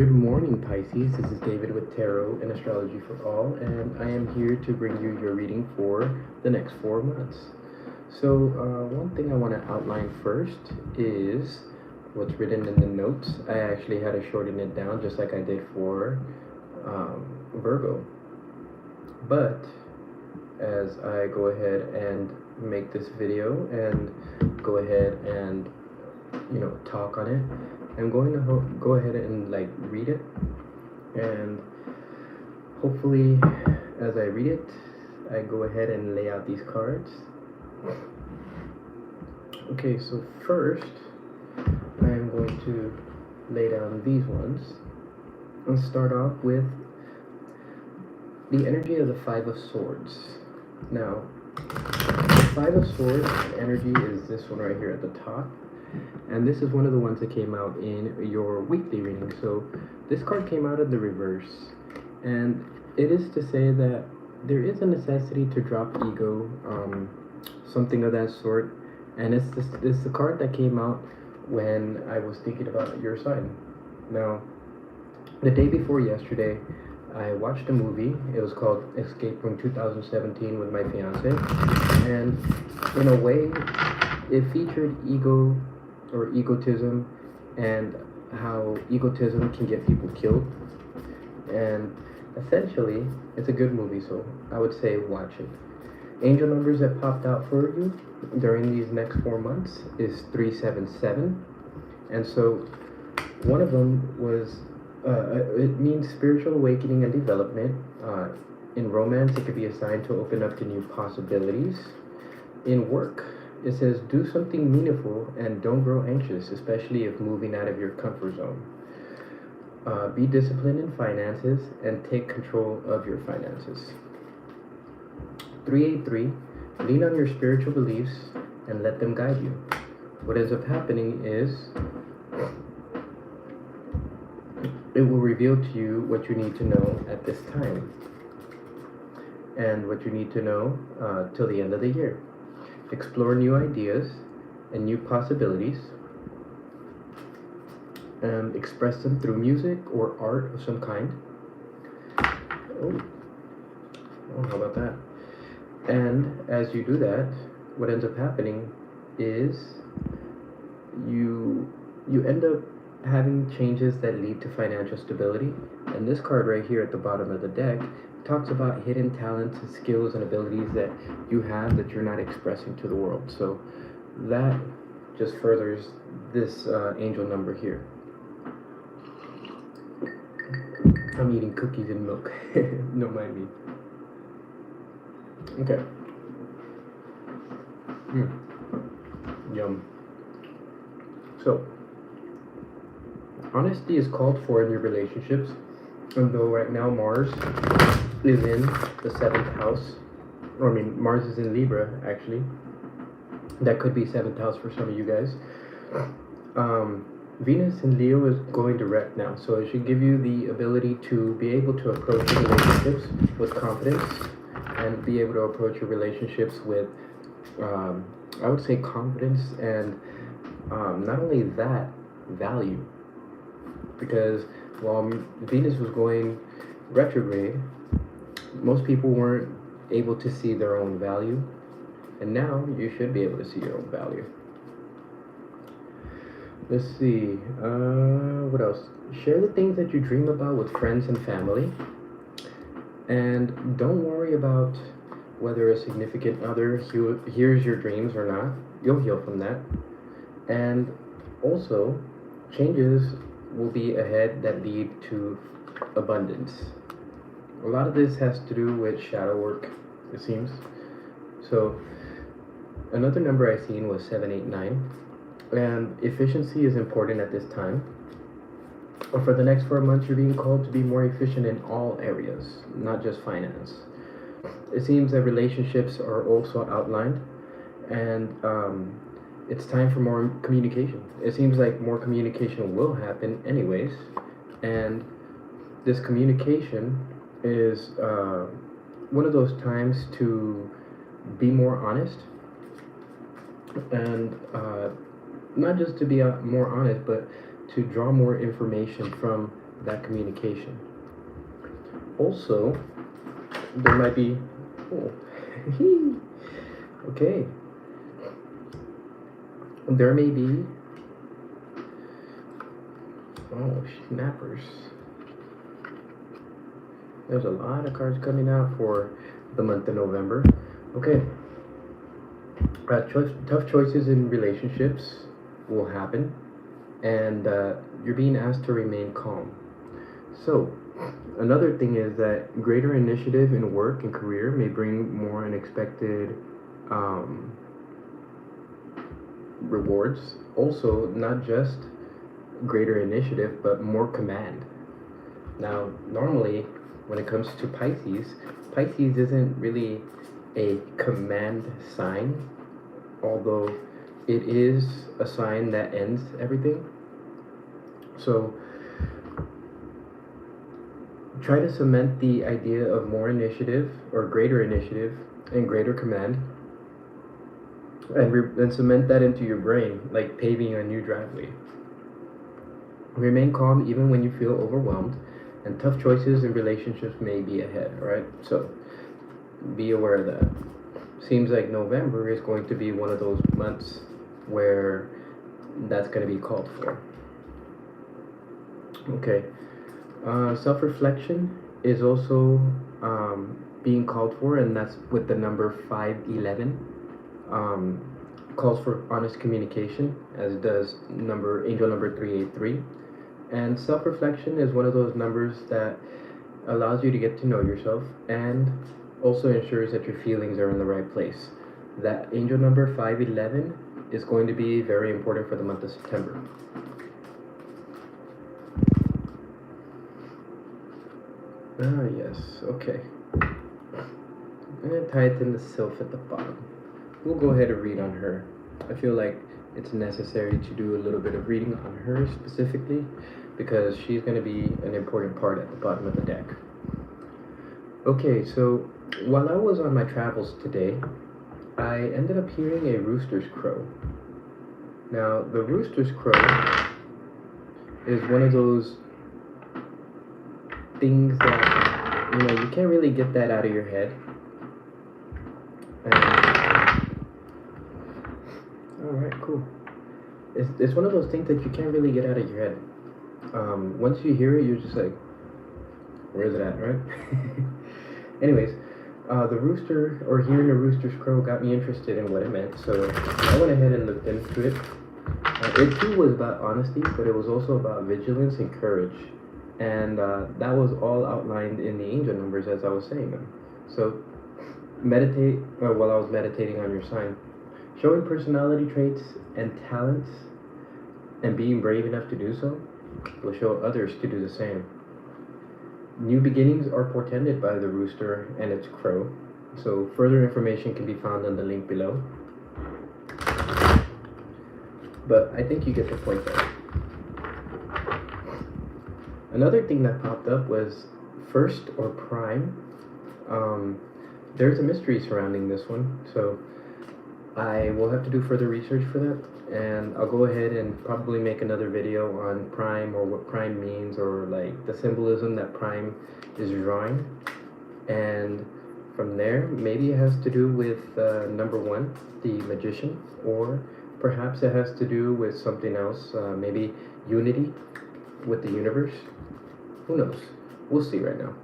Good morning, Pisces. This is David with Tarot and Astrology for All, and I am here to bring you your reading for the next 4 months. So, one thing I want to outline first is what's written in the notes. I actually had to shorten it down just like I did for Virgo. But as I go ahead and make this video and go ahead and talk on it, I'm going to go ahead and read it, and hopefully as I read it I go ahead and lay out these cards. Okay, so first I am going to lay down these ones and start off with the energy of the Five of Swords. Now, the Five of Swords energy is this one right here at the top. And this is one of the ones that came out in your weekly reading. So this card came out in the reverse. And it is to say that there is a necessity to drop ego, something of that sort. And it's the card that came out when I was thinking about your sign. Now, the day before yesterday, I watched a movie. It was called Escape from 2017 with my fiance. And in a way, it featured ego or egotism and how egotism can get people killed. And essentially, it's a good movie, so I would say watch it. Angel numbers that popped out for you during these next 4 months is 377. And so one of them was, it means spiritual awakening and development. In romance, it could be a sign to open up to new possibilities. In work, it says do something meaningful and don't grow anxious, especially if moving out of your comfort zone. Be disciplined in finances and take control of your finances. 383, lean on your spiritual beliefs and let them guide you. What ends up happening is it will reveal to you what you need to know at this time and what you need to know till the end of the year. Explore new ideas and new possibilities, and express them through music or art of some kind. Oh, how about that? And as you do that, what ends up happening is you end up having changes that lead to financial stability. And this card right here at the bottom of the deck talks about hidden talents and skills and abilities that you have that you're not expressing to the world. So that just furthers this angel number here. I'm eating cookies and milk. Don't mind me. Okay. Yum. So, honesty is called for in your relationships. And though right now Mars is in the 7th house, or Mars is in Libra, actually. That could be 7th house for some of you guys. Venus in Leo is going direct now, so it should give you the ability to be able to approach your relationships with confidence and be able to approach your relationships with, I would say, confidence and not only that, value. Because while Venus was going retrograde, most people weren't able to see their own value, and now you should be able to see your own value. Let's see, what else? Share the things that you dream about with friends and family, and don't worry about whether a significant other hears your dreams or not. You'll heal from that. And also, changes will be ahead that lead to abundance. A lot of this has to do with shadow work, it seems. So another number I seen was 789, and efficiency is important at this time. But for the next 4 months, you're being called to be more efficient in all areas, not just finance. It seems that relationships are also outlined, and it's time for more communication. It seems like more communication will happen anyways, and this communication is one of those times to be more honest, and not just to be more honest, but to draw more information from that communication. Also, there might be, oh, okay, there may be, oh, snappers. There's a lot of cards coming out for the month of November. Okay, tough choices in relationships will happen, and you're being asked to remain calm. So, another thing is that greater initiative in work and career may bring more unexpected rewards. Also, not just greater initiative, but more command. Now, normally, when it comes to Pisces, Pisces isn't really a command sign, although it is a sign that ends everything. So, try to cement the idea of more initiative or greater initiative and greater command, and cement that into your brain like paving a new driveway. Remain calm even when you feel overwhelmed, and tough choices in relationships may be ahead. Alright, so be aware of that. Seems like November is going to be one of those months where that's going to be called for. Okay. Self-reflection is also being called for, and that's with the number 511. Calls for honest communication, as does angel number 383. And self-reflection is one of those numbers that allows you to get to know yourself and also ensures that your feelings are in the right place. That angel number 511 is going to be very important for the month of September. Ah, yes, okay. I'm going to tie it in the sylph at the bottom. We'll go ahead and read on her. I feel like it's necessary to do a little bit of reading on her specifically, because she's going to be an important part at the bottom of the deck. Okay, so while I was on my travels today, I ended up hearing a rooster's crow. Now, the rooster's crow is one of those things that, you can't really get that out of your head. Alright, cool. It's one of those things that you can't really get out of your head. Once you hear it, you're just like, where is it at, right? Anyways, the rooster, or hearing a rooster's crow, got me interested in what it meant, so I went ahead and looked into it. It too was about honesty, but it was also about vigilance and courage, and that was all outlined in the angel numbers as I was saying them. So, meditate, while I was meditating on your sign. Showing personality traits and talents and being brave enough to do so will show others to do the same. New beginnings are portended by the rooster and its crow, so further information can be found on the link below. But I think you get the point there. Another thing that popped up was first or prime. There's a mystery surrounding this one, so I will have to do further research for that, and I'll go ahead and probably make another video on prime, or what prime means, or like the symbolism that prime is drawing. And from there, maybe it has to do with number 1, the magician, or perhaps it has to do with something else, maybe unity with the universe. Who knows? We'll see right now.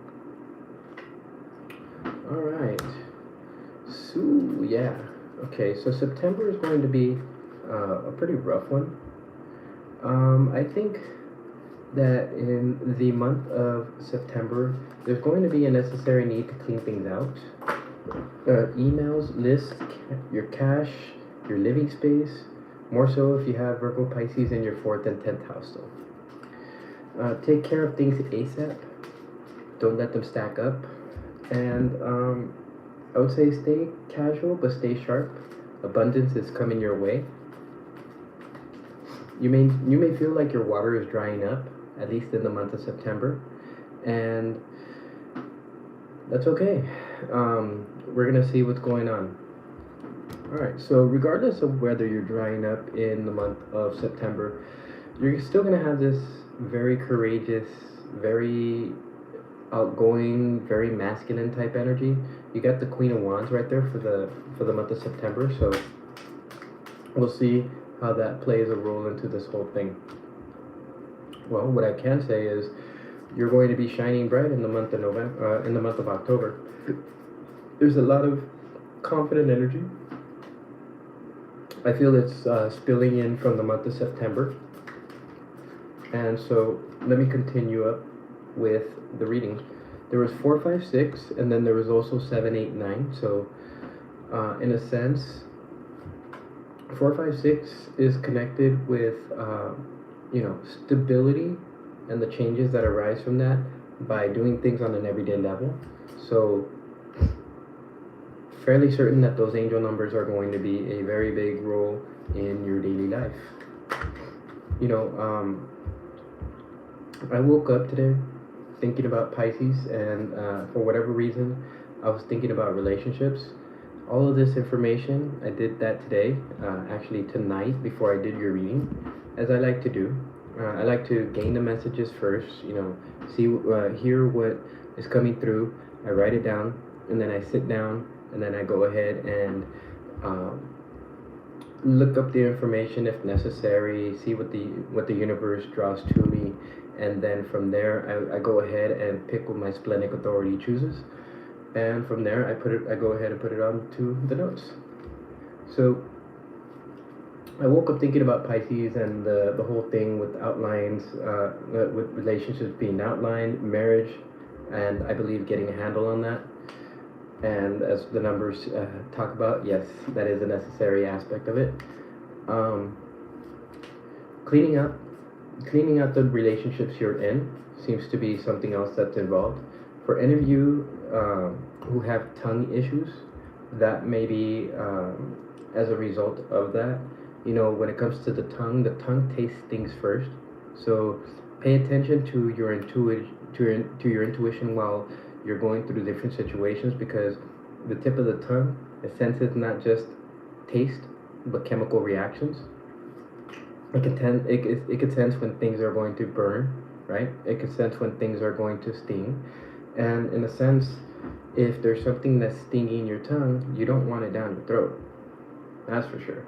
Alright, so yeah. Okay, so September is going to be a pretty rough one. I think that in the month of September, there's going to be a necessary need to clean things out. Emails, lists, your cash, your living space, more so if you have Virgo Pisces in your 4th and 10th house though. Take care of things ASAP. Don't let them stack up. And I would say stay casual, but stay sharp. Abundance is coming your way. You may feel like your water is drying up, at least in the month of September, and that's okay. We're gonna see what's going on. Alright, so regardless of whether you're drying up in the month of September, you're still gonna have this very courageous very outgoing, very masculine type energy. You got the Queen of Wands right there for the month of September, so we'll see how that plays a role into this whole thing. Well, what I can say is you're going to be shining bright in the month of in the month of October. There's a lot of confident energy. I feel it's spilling in from the month of September. And so let me continue up with the reading. There was 4, 5, 6, and then there was also 7, 8, 9. So in a sense, 4, 5, 6 is connected with stability and the changes that arise from that by doing things on an everyday level. So fairly certain that those angel numbers are going to be a very big role in your daily life. I woke up today thinking about Pisces, and for whatever reason, I was thinking about relationships. All of this information, I did that today, actually tonight before I did your reading, as I like to do. I like to gain the messages first, see, hear what is coming through. I write it down, and then I sit down, and then I go ahead and look up the information if necessary, see what the universe draws to me, and then from there I go ahead and pick what my splenic authority chooses, and from there I go ahead and put it onto the notes. So I woke up thinking about Pisces and the whole thing with outlines, with relationships being outlined, marriage, and I believe getting a handle on that. And as the numbers talk about, yes, that is a necessary aspect of it. Cleaning out the relationships you're in seems to be something else that's involved. For any of you who have tongue issues, that may be as a result of that. When it comes to the tongue tastes things first. So pay attention to your intuition while you're going through different situations, because the tip of the tongue, it senses not just taste but chemical reactions. It can sense when things are going to burn, right? It can sense when things are going to sting. And in a sense, if there's something that's stinging your tongue, you don't want it down your throat. That's for sure.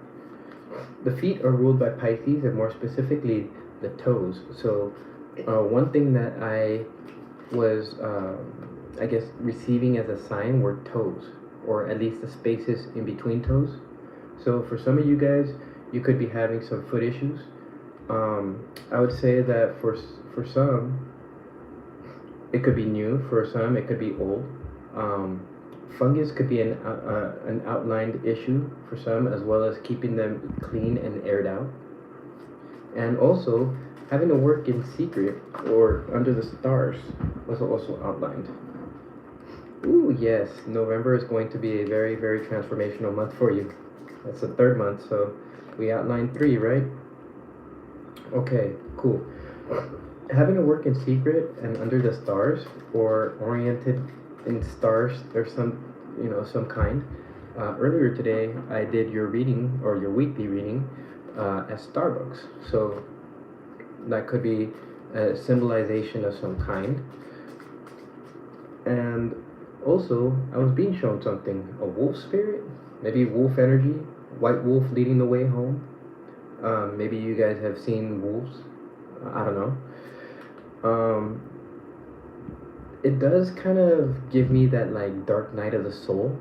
The feet are ruled by Pisces, and more specifically, the toes. So one thing that I was, receiving as a sign were toes, or at least the spaces in between toes. So for some of you guys, you could be having some foot issues. I would say that for some, it could be new. For some, it could be old. Fungus could be an outlined issue for some, as well as keeping them clean and aired out. And also, having to work in secret or under the stars was also outlined. Ooh, yes, November is going to be a very, very transformational month for you. That's the third month, so we outlined 3, right? Okay, cool. Having to work in secret and under the stars, or oriented in stars or some kind. Earlier today, I did your reading, or your weekly reading, at Starbucks. So that could be a symbolization of some kind. And also, I was being shown something, a wolf spirit, maybe wolf energy, white wolf leading the way home. Maybe you guys have seen wolves, I don't know. It does kind of give me that like dark night of the soul,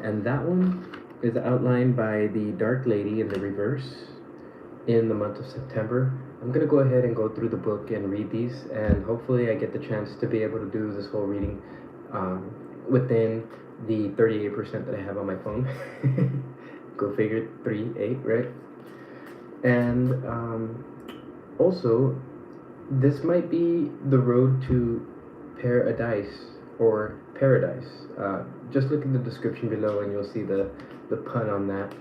and that one is outlined by the Dark Lady in the reverse in the month of September. I'm gonna go ahead and go through the book and read these, and hopefully I get the chance to be able to do this whole reading within the 38% that I have on my phone. Go figure, 3-8, right? And also, this might be the road to paradise or paradise. Just look in the description below and you'll see the pun on that.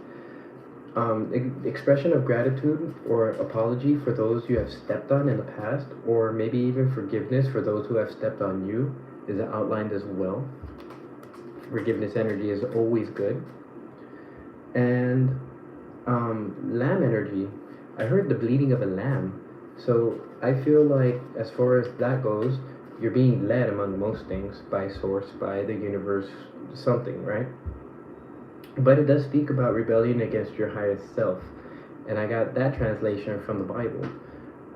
Expression of gratitude or apology for those you have stepped on in the past, or maybe even forgiveness for those who have stepped on you, is outlined as well. Forgiveness energy is always good. And lamb energy. I heard the bleating of a lamb. So I feel like as far as that goes, you're being led among most things by source, by the universe, something, right? But it does speak about rebellion against your highest self. And I got that translation from the Bible.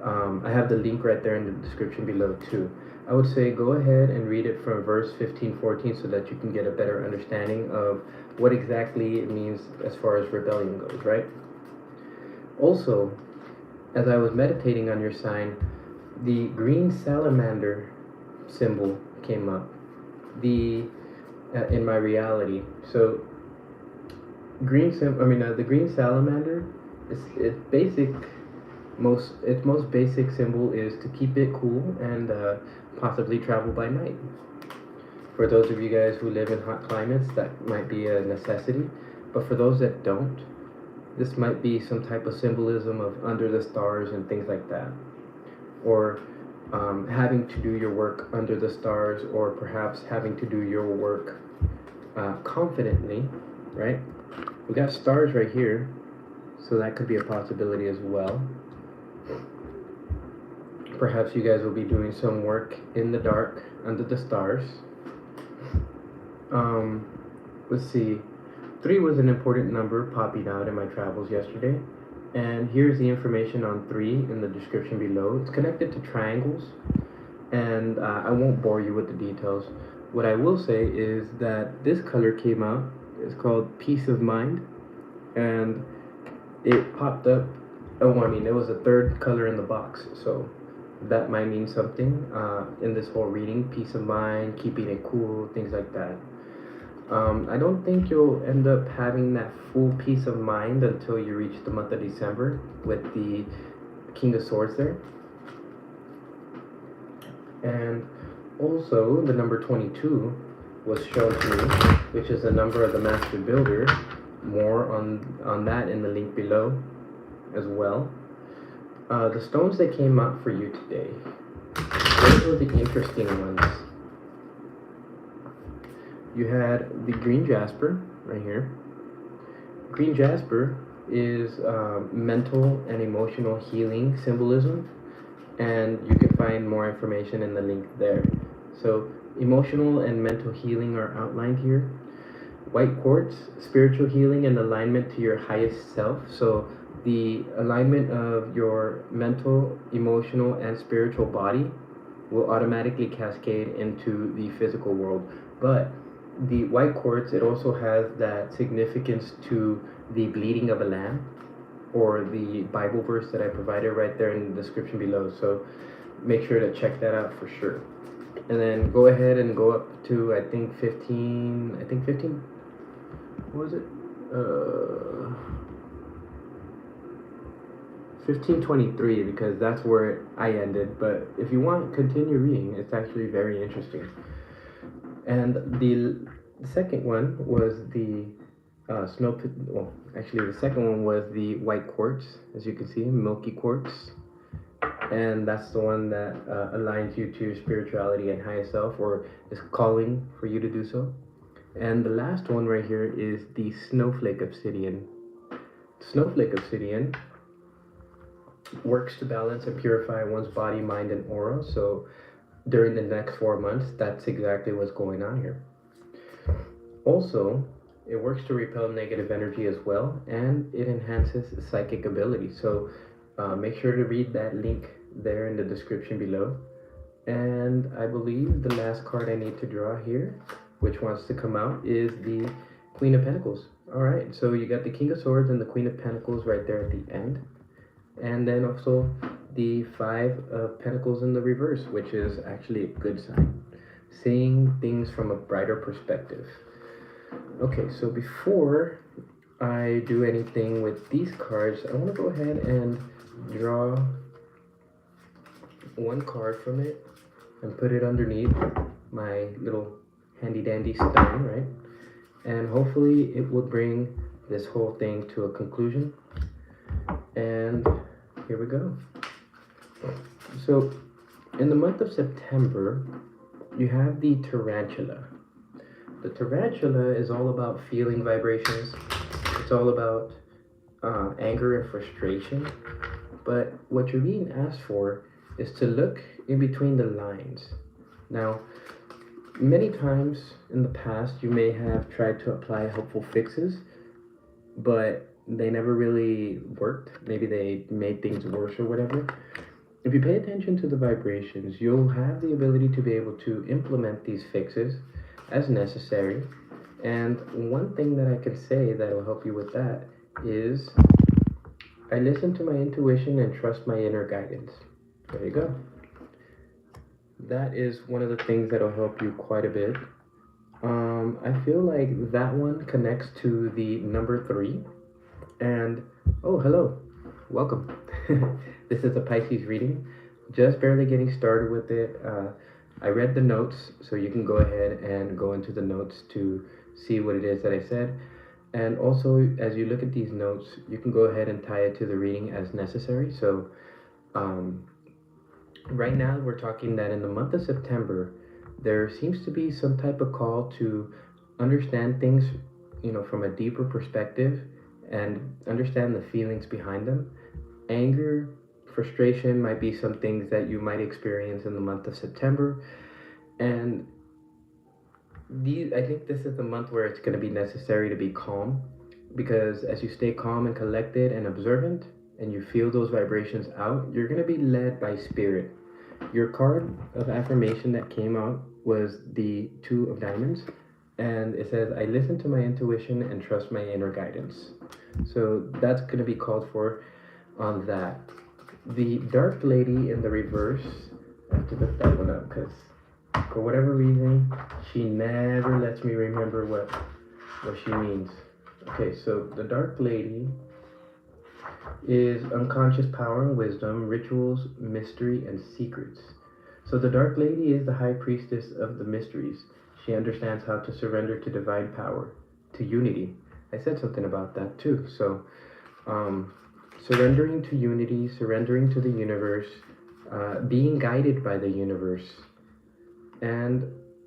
I have the link right there in the description below too. I would say go ahead and read it from verse 15, 14 so that you can get a better understanding of what exactly it means as far as rebellion goes, right? Also, as I was meditating on your sign, the green salamander symbol came up in my reality. So the green salamander is its most basic symbol is to keep it cool and possibly travel by night. For those of you guys who live in hot climates, that might be a necessity. But for those that don't, this might be some type of symbolism of under the stars and things like that. Or having to do your work under the stars, or perhaps having to do your work confidently, right? We got stars right here, so that could be a possibility as well. Perhaps you guys will be doing some work in the dark under the stars. Let's see. 3 was an important number popping out in my travels yesterday. And here's the information on 3 in the description below. It's connected to triangles, and I won't bore you with the details. What I will say is that this color came out. It's called Peace of Mind, and it popped up. It was the 3rd color in the box, so that might mean something in this whole reading. Peace of mind, keeping it cool, things like that. I don't think you'll end up having that full peace of mind until you reach the month of December with the King of Swords there. And also the number 22 was shown to me, which is the number of the Master Builder. More on that in the link below as well. The stones that came out for you today, those were the interesting ones. You had the green jasper right here. Green jasper is mental and emotional healing symbolism, and you can find more information in the link there. So emotional and mental healing are outlined here. White quartz, spiritual healing and alignment to your highest self. So the alignment of your mental, emotional, and spiritual body will automatically cascade into the physical world. But the white quartz, it also has that significance to the bleeding of a lamb, or the Bible verse that I provided right there in the description below. So make sure to check that out for sure. And then go ahead and go up to, I think 15, what was it? 1523, because that's where I ended. But if you want, continue reading. It's actually very interesting. And the second one was the the second one was the white quartz, as you can see, milky quartz. And that's the one that aligns you to your spirituality and highest self, or is calling for you to do so. And the last one right here is the snowflake obsidian. Snowflake obsidian works to balance and purify one's body, mind, and aura. So during the next 4 months, that's exactly what's going on here. Also, it works to repel negative energy as well, and it enhances psychic ability. So make sure to read that link there in the description below. And I believe the last card I need to draw here, which wants to come out, is the Queen of Pentacles. All right, so you got the King of Swords and the Queen of Pentacles right there at the end. And then also the 5 of Pentacles in the reverse, which is actually a good sign. Seeing things from a brighter perspective. Okay, so before I do anything with these cards, I want to go ahead and draw one card from it and put it underneath my little handy dandy stone, right? And hopefully it will bring this whole thing to a conclusion. And here we go. So in the month of September, you have the tarantula. The tarantula is all about feeling vibrations. It's all about anger and frustration. But what you're being asked for is to look in between the lines. Now, many times in the past, you may have tried to apply helpful fixes, but they never really worked. Maybe they made things worse or whatever. If you pay attention to the vibrations, you'll have the ability to be able to implement these fixes as necessary. And one thing that I can say that will help you with that is I listen to my intuition and trust my inner guidance. There you go. That is one of the things that will help you quite a bit. I feel like that one connects to the number 3. And, oh, hello. Welcome. This is a Pisces reading. Just barely getting started with it. I read the notes, so you can go ahead and go into the notes to see what it is that I said. And also, as you look at these notes, you can go ahead and tie it to the reading as necessary. So, right now we're talking that in the month of September, there seems to be some type of call to understand things, from a deeper perspective and understand the feelings behind them. Anger, frustration might be some things that you might experience in the month of September. And I think this is the month where it's going to be necessary to be calm, because as you stay calm and collected and observant and you feel those vibrations out, you're going to be led by spirit. Your card of affirmation that came out was the 2 of Diamonds, and it says, I listen to my intuition and trust my inner guidance. So that's going to be called for on that. The Dark Lady in the reverse, I have to look that one up because for whatever reason, she never lets me remember what she means. Okay, so the Dark Lady is unconscious power and wisdom, rituals, mystery, and secrets. So the Dark Lady is the high priestess of the mysteries. She understands how to surrender to divine power, to unity. I said something about that too. So surrendering to unity, surrendering to the universe, being guided by the universe. And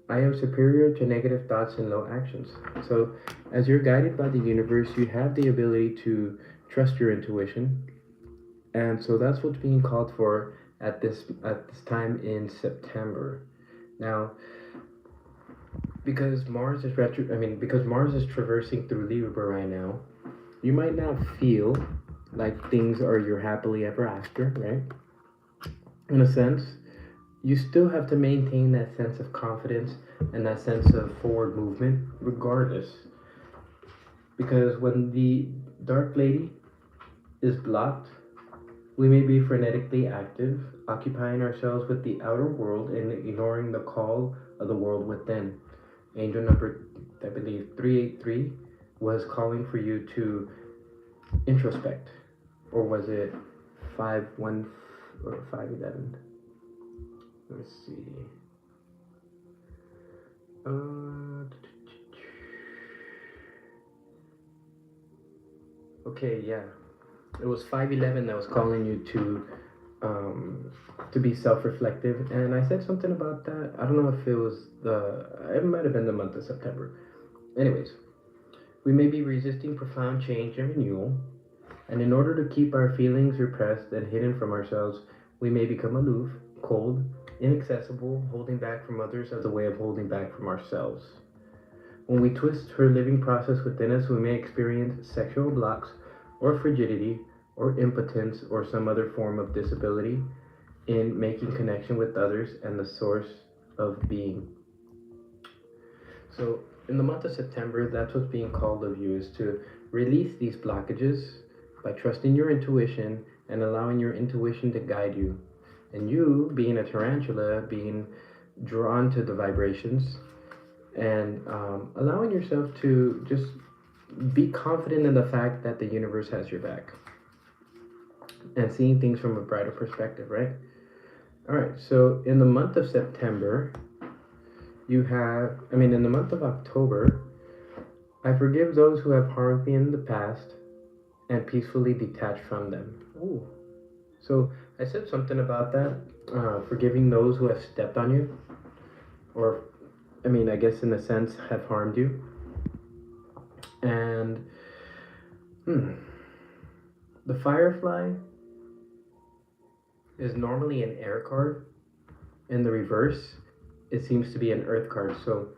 I am superior to negative thoughts and low actions. So as you're guided by the universe, you have the ability to trust your intuition. And so that's what's being called for at this time in September. Now, because Mars is traversing through Libra right now, you might not feel like things are your happily ever after, right? In a sense, you still have to maintain that sense of confidence and that sense of forward movement regardless. Because when the Dark Lady is blocked, we may be frenetically active, occupying ourselves with the outer world and ignoring the call of the world within. Angel number, I believe, 383 was calling for you to introspect. Or was it 5-1 or 5-11? Let's see. Okay, yeah. It was 5-11 that was calling you to be self-reflective, and I said something about that. I don't know if it might have been the month of September. Anyways, we may be resisting profound change and renewal, and in order to keep our feelings repressed and hidden from ourselves, we may become aloof, cold, inaccessible, holding back from others as a way of holding back from ourselves. When we twist her living process within us, we may experience sexual blocks or frigidity or impotence or some other form of disability in making connection with others and the source of being. So in the month of September, that's what's being called of you, is to release these blockages by trusting your intuition and allowing your intuition to guide you. And you, being a tarantula, being drawn to the vibrations and allowing yourself to just be confident in the fact that the universe has your back and seeing things from a brighter perspective, right? All right, so in the month of September, in the month of October, I forgive those who have harmed me in the past and peacefully detach from them. Ooh. So I said something about that, forgiving those who have stepped on you, or, I guess in a sense, have harmed you. And the Firefly is normally an air card. In the reverse, it seems to be an earth card. So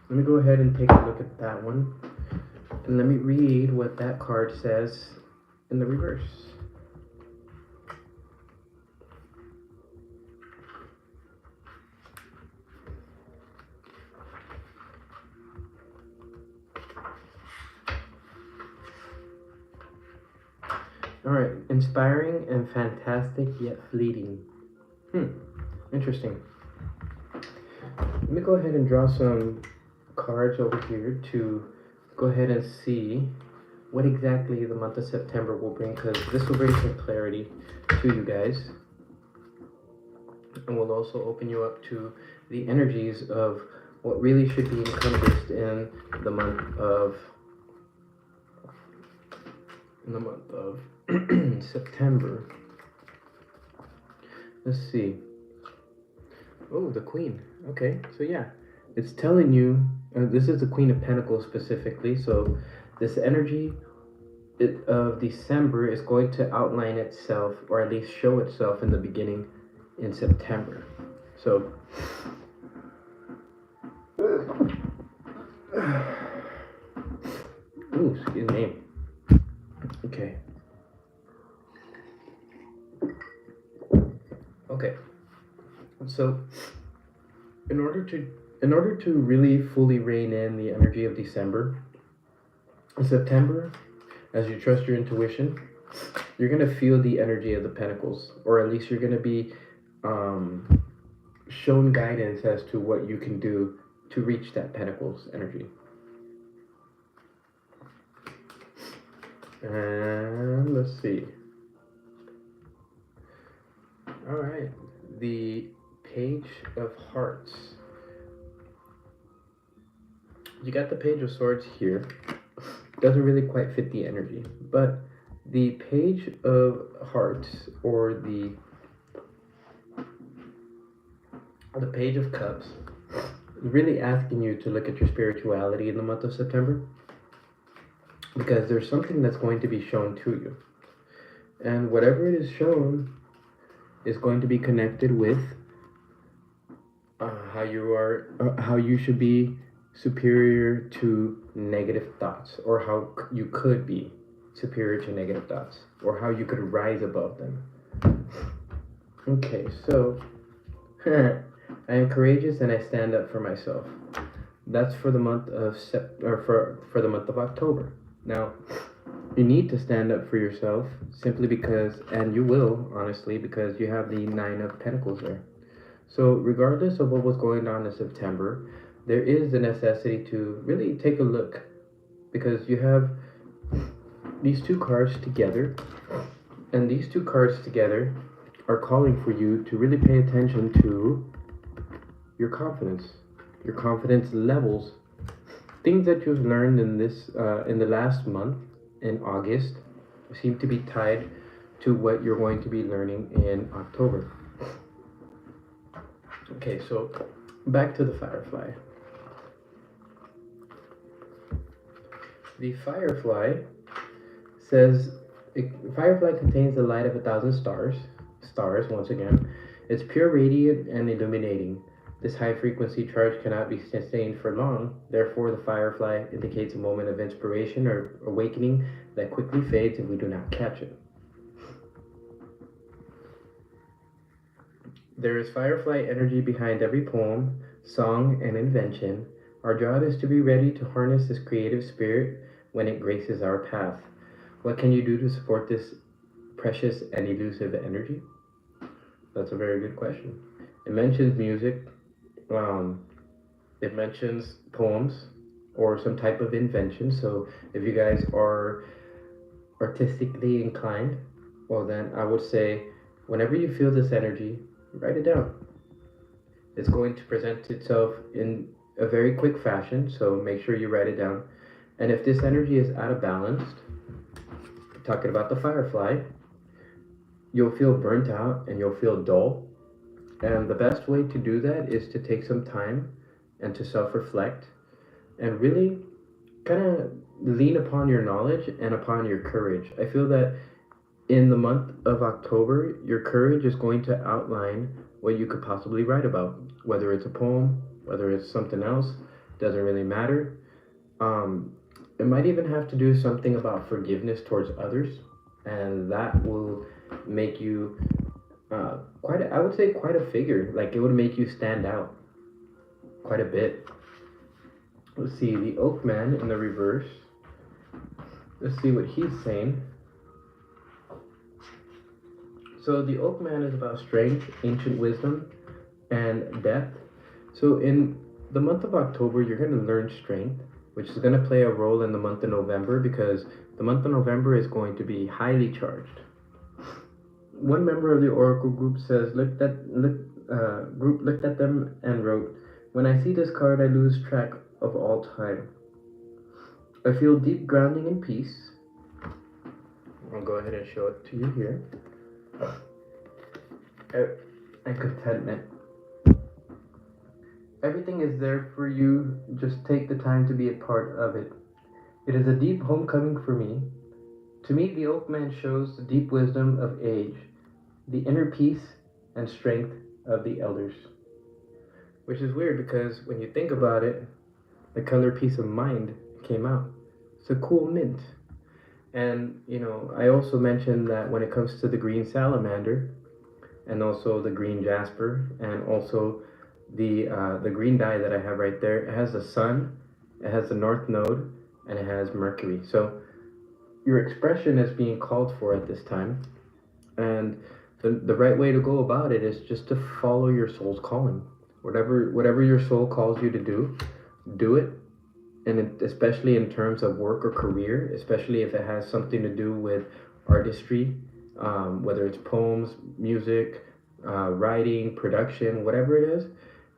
let me go ahead and take a look at that one. And let me read what that card says in the reverse. Alright, inspiring and fantastic yet fleeting. Interesting. Let me go ahead and draw some cards over here to go ahead and see what exactly the month of September will bring, because this will bring some clarity to you guys, and will also open you up to the energies of what really should be encompassed in the month of September. Let's see. Oh, the Queen. Okay, so yeah, it's telling you, this is the Queen of Pentacles specifically, so this energy of December is going to outline itself, or at least show itself in the beginning in September. So, ooh, excuse me. Okay. Okay. So, in order to really fully rein in the energy of December, September, as you trust your intuition, you're going to feel the energy of the Pentacles, or at least you're going to be shown guidance as to what you can do to reach that Pentacles energy. And let's see. All right, the Page of Hearts. You got the Page of Swords here. Doesn't really quite fit the energy, but the Page of Hearts, or the Page of Cups, is really asking you to look at your spirituality in the month of September, because there's something that's going to be shown to you, and whatever it is shown is going to be connected with how you should be superior to negative thoughts, or how you could be superior to negative thoughts, or how you could rise above them. Okay, so I am courageous and I stand up for myself. That's for the month of for the month of October. Now, you need to stand up for yourself simply because, and you will, honestly, because you have the Nine of Pentacles there. So regardless of what was going on in September, there is the necessity to really take a look, because you have these two cards together, and these two cards together are calling for you to really pay attention to your confidence levels. Things that you've learned in the last month, in August, seem to be tied to what you're going to be learning in October. Okay, so back to the Firefly. The Firefly says, Firefly contains the light of 1,000 stars. Stars, once again. It's pure, radiant, and illuminating. This high-frequency charge cannot be sustained for long. Therefore, the Firefly indicates a moment of inspiration or awakening that quickly fades if we do not catch it. There is Firefly energy behind every poem, song, and invention. Our job is to be ready to harness this creative spirit when it graces our path. What can you do to support this precious and elusive energy? That's a very good question. It mentions music. It mentions poems or some type of invention. So if you guys are artistically inclined, well then I would say, whenever you feel this energy, write it down. It's going to present itself in a very quick fashion, so make sure you write it down. And if this energy is out of balance, talking about the Firefly, you'll feel burnt out and you'll feel dull. And the best way to do that is to take some time and to self-reflect and really kind of lean upon your knowledge and upon your courage. I feel that In the month of October, your courage is going to outline what you could possibly write about. Whether it's a poem, whether it's something else, doesn't really matter. Um, it might even have to do something about forgiveness towards others, and that will make you I would say quite a figure. Like it would make you stand out quite a bit. Let's see, the Oak Man in the reverse. Let's see what he's saying. So the Oak Man is about strength, ancient wisdom, and depth. So in the month of October, you're going to learn strength, which is going to play a role in the month of November because the month of November is going to be highly charged. One member of the Oracle group says, group looked at them and wrote, "When I see this card, I lose track of all time. I feel deep grounding and peace." I'll go ahead and show it to you here. And contentment. Everything is there for you. Just take the time to be a part of it. It is a deep homecoming for me. To me, the Oak Man shows the deep wisdom of age, the inner peace and strength of the elders. Which is weird because when you think about it, the color Peace of Mind came out. It's a cool mint. And, I also mentioned that when it comes to the green salamander, and also the green jasper, and also the green dye that I have right there, it has the sun, it has the north node, and it has Mercury. So your expression is being called for at this time, and the right way to go about it is just to follow your soul's calling. Whatever your soul calls you to do it. And especially in terms of work or career, especially if it has something to do with artistry, whether it's poems, music, writing, production, whatever it is,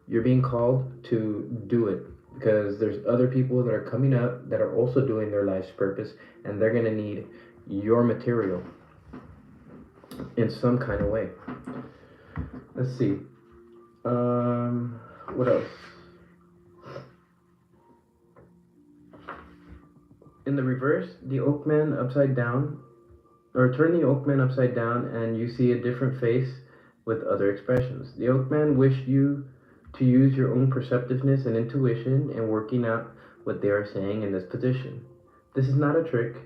you're being called to do it because there's other people that are coming up that are also doing their life's purpose, and they're going to need your material in some kind of way. Let's see. What else? In the reverse, the Oak Man upside down, or turn the Oak Man upside down and you see a different face with other expressions. The Oak Man wished you to use your own perceptiveness and intuition in working out what they are saying in this position. This is not a trick,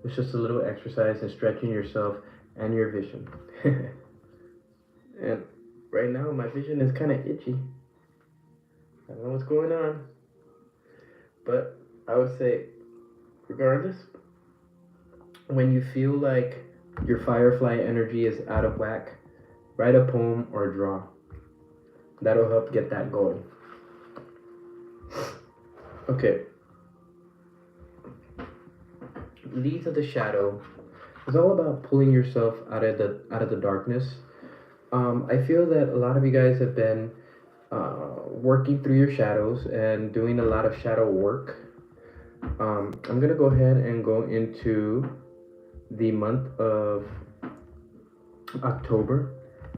it's just a little exercise in stretching yourself and your vision. And right now, my vision is kind of itchy. I don't know what's going on. But I would say, regardless, when you feel like your firefly energy is out of whack, write a poem or draw. That'll help get that going. Okay. Leads of the Shadow is all about pulling yourself out of the darkness. I feel that a lot of you guys have been working through your shadows and doing a lot of shadow work. I'm gonna go ahead and go into the month of October.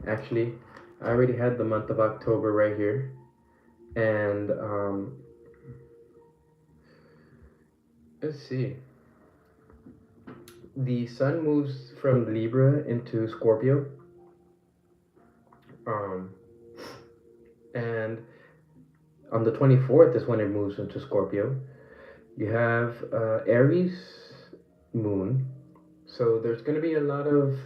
Actually, I already had the month of October right here, and let's see. The sun moves from Libra into Scorpio, and on the 24th is when it moves into Scorpio. You have Aries moon, so there's going to be a lot of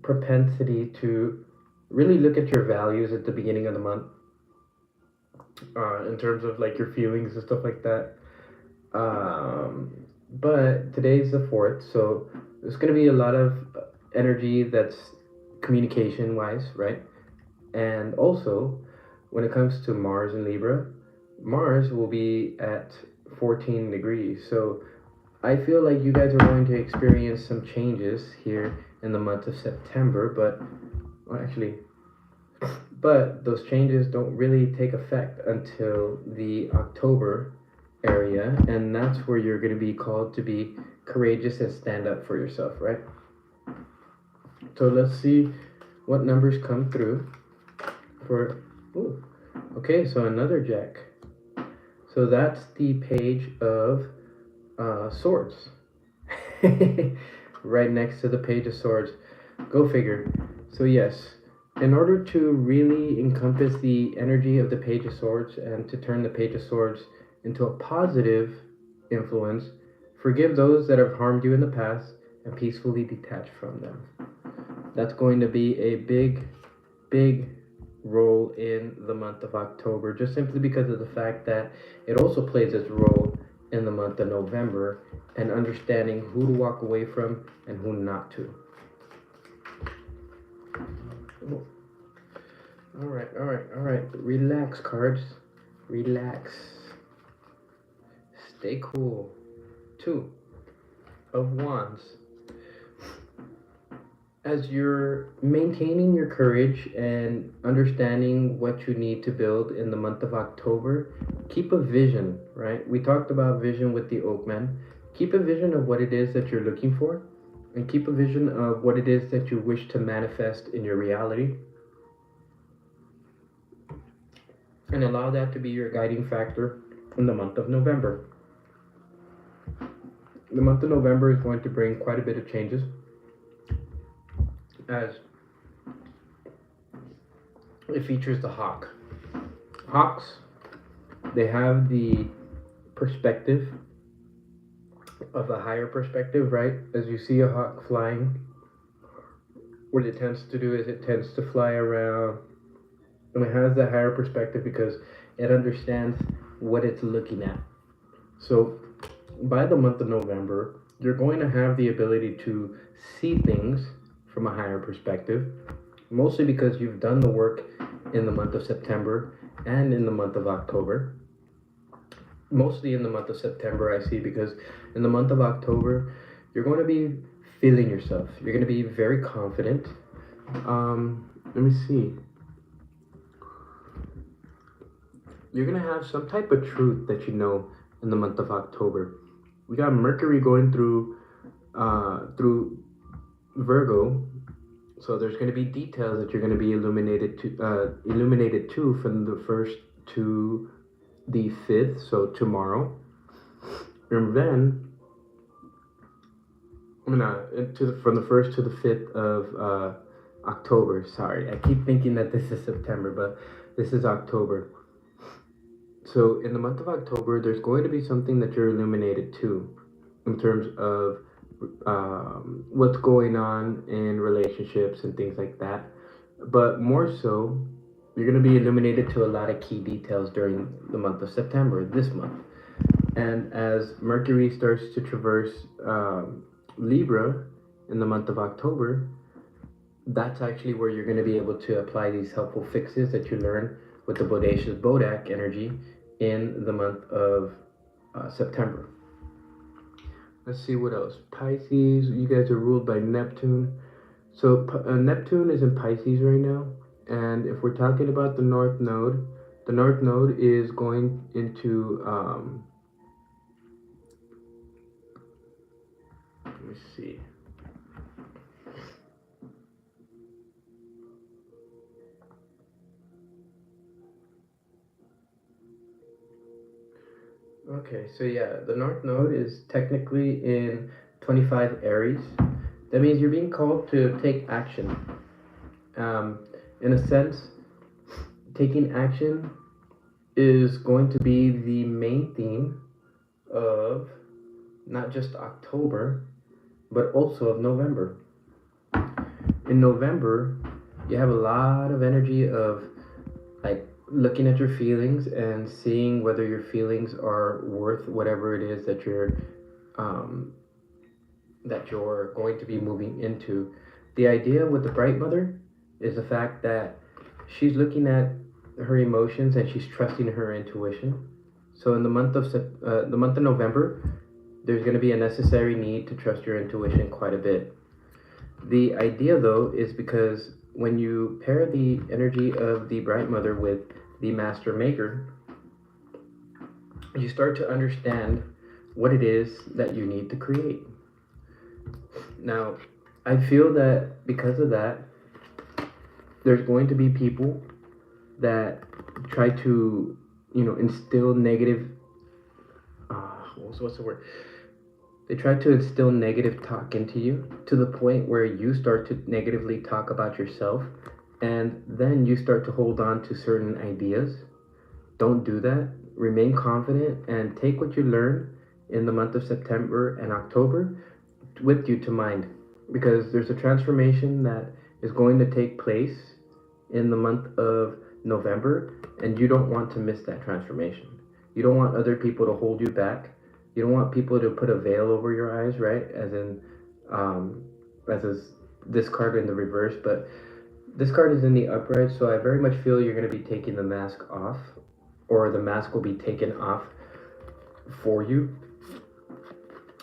propensity to really look at your values at the beginning of the month, in terms of like your feelings and stuff like that. But today's the 4th, so there's going to be a lot of energy that's communication wise, right? And also, when it comes to Mars and Libra, Mars will be at 14 degrees. So I feel like you guys are going to experience some changes here in the month of September, but those changes don't really take effect until the October area, and that's where you're going to be called to be courageous and stand up for yourself, right? So let's see what numbers come through for. Ooh, okay, so another Jack. So that's the Page of Swords. Right next to the Page of Swords. Go figure. So yes, in order to really encompass the energy of the Page of Swords and to turn the Page of Swords into a positive influence, forgive those that have harmed you in the past and peacefully detach from them. That's going to be a big role in the month of October, just simply because of the fact that it also plays its role in the month of November and understanding who to walk away from and who not to. All right. Relax, cards. Relax. Stay cool. 2 of Wands. As you're maintaining your courage and understanding what you need to build in the month of October, keep a vision, right? We talked about vision with the Oakman. Keep a vision of what it is that you're looking for, and keep a vision of what it is that you wish to manifest in your reality. And allow that to be your guiding factor in the month of November. The month of November is going to bring quite a bit of changes, as it features the hawk. Hawks, they have the perspective of a higher perspective, right? As you see a hawk flying, what it tends to do is it tends to fly around, and it has that higher perspective because it understands what it's looking at. So by the month of November, you're going to have the ability to see things from a higher perspective, mostly because you've done the work in the month of September and in the month of October. Mostly in the month of September, I see, because in the month of October, you're going to be feeling yourself. You're going to be very confident. Let me see. You're going to have some type of truth that you know in the month of October. We got Mercury going through Virgo, so there's going to be details that you're going to be illuminated to from the 1st to the 5th, so tomorrow. And then from the 1st to the 5th of October. Sorry, I keep thinking that this is September, but this is October. So in the month of October, there's going to be something that you're illuminated to in terms of what's going on in relationships and things like that. But more so, you're going to be illuminated to a lot of key details during the month of September, this month. And as Mercury starts to traverse Libra in the month of October, that's actually where you're going to be able to apply these helpful fixes that you learn with the Bodacious Bodak energy in the month of September. Let's see what else. Pisces, you guys are ruled by Neptune. So Neptune is in Pisces right now. And if we're talking about the North Node is going into, let me see. Okay, so yeah, the North Node is technically in 25 Aries. That means you're being called to take action. In a sense, taking action is going to be the main theme of not just October, but also of November. In November, you have a lot of energy of like looking at your feelings and seeing whether your feelings are worth whatever it is that you're going to be moving into. The idea with the Bright Mother is the fact that she's looking at her emotions and she's trusting her intuition. So in the month of November, there's going to be a necessary need to trust your intuition quite a bit. The idea, though, is because when you pair the energy of the Bright Mother with the Master Maker, you start to understand what it is that you need to create. Now, I feel that because of that, there's going to be people that try to, instill negative, what's the word? They try to instill negative talk into you to the point where you start to negatively talk about yourself, and then you start to hold on to certain ideas. Don't do that. Remain confident and take what you learn in the month of September and October with you to mind, because there's a transformation that is going to take place in the month of November, and you don't want to miss that transformation. You don't want other people to hold you back. You don't want people to put a veil over your eyes, right? As in, um, as is this card in the reverse, but this card is in the upright, so I very much feel you're going to be taking the mask off, or the mask will be taken off for you.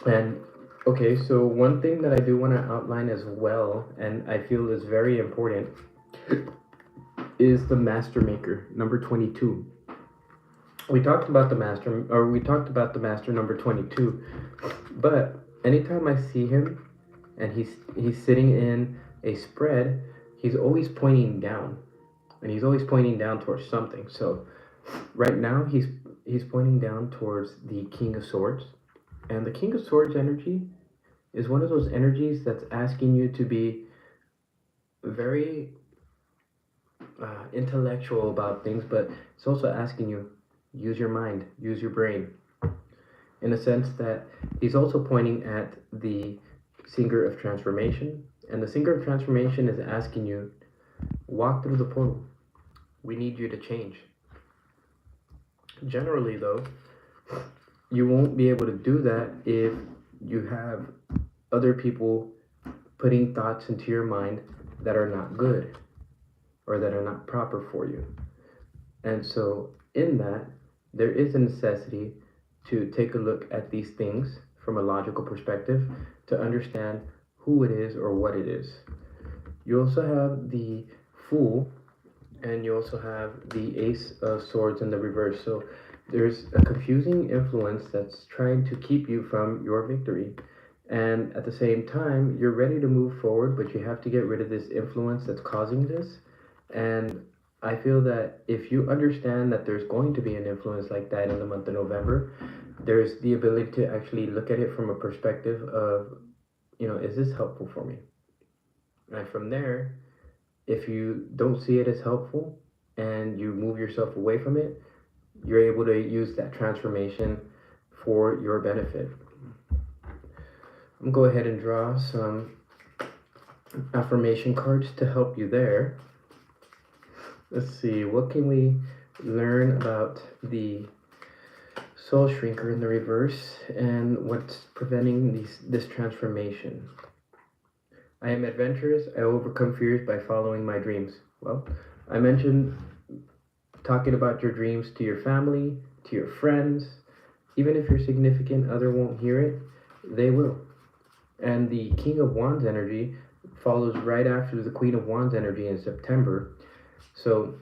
And okay, so one thing that I do want to outline as well, and I feel is very important, is the Master Maker, number 22. We talked about the Master number 22, but anytime I see him and he's sitting in a spread, he's always pointing down, and he's always pointing down towards something. So right now he's pointing down towards the King of Swords, and the King of Swords energy is one of those energies that's asking you to be very intellectual about things, but it's also asking you use your mind, use your brain, in a sense that he's also pointing at the Singer of Transformation, and the Singer of Transformation is asking you, walk through the portal. We need you to change. Generally, though, you won't be able to do that if you have other people putting thoughts into your mind that are not good or that are not proper for you. And so in that, there is a necessity to take a look at these things from a logical perspective to understand who it is or what it is. You also have the Fool, and you also have the Ace of Swords in the reverse. So there's a confusing influence that's trying to keep you from your victory. And at the same time, you're ready to move forward, but you have to get rid of this influence that's causing this. And I feel that if you understand that there's going to be an influence like that in the month of November, there's the ability to actually look at it from a perspective of, is this helpful for me? And from there, if you don't see it as helpful and you move yourself away from it, you're able to use that transformation for your benefit. I'm going to go ahead and draw some affirmation cards to help you there. Let's see, what can we learn about the Soul Shrinker in the reverse and what's preventing this transformation? I am adventurous. I overcome fears by following my dreams. Well, I mentioned talking about your dreams to your family, to your friends. Even if your significant other won't hear it, they will. And the King of Wands energy follows right after the Queen of Wands energy in September. So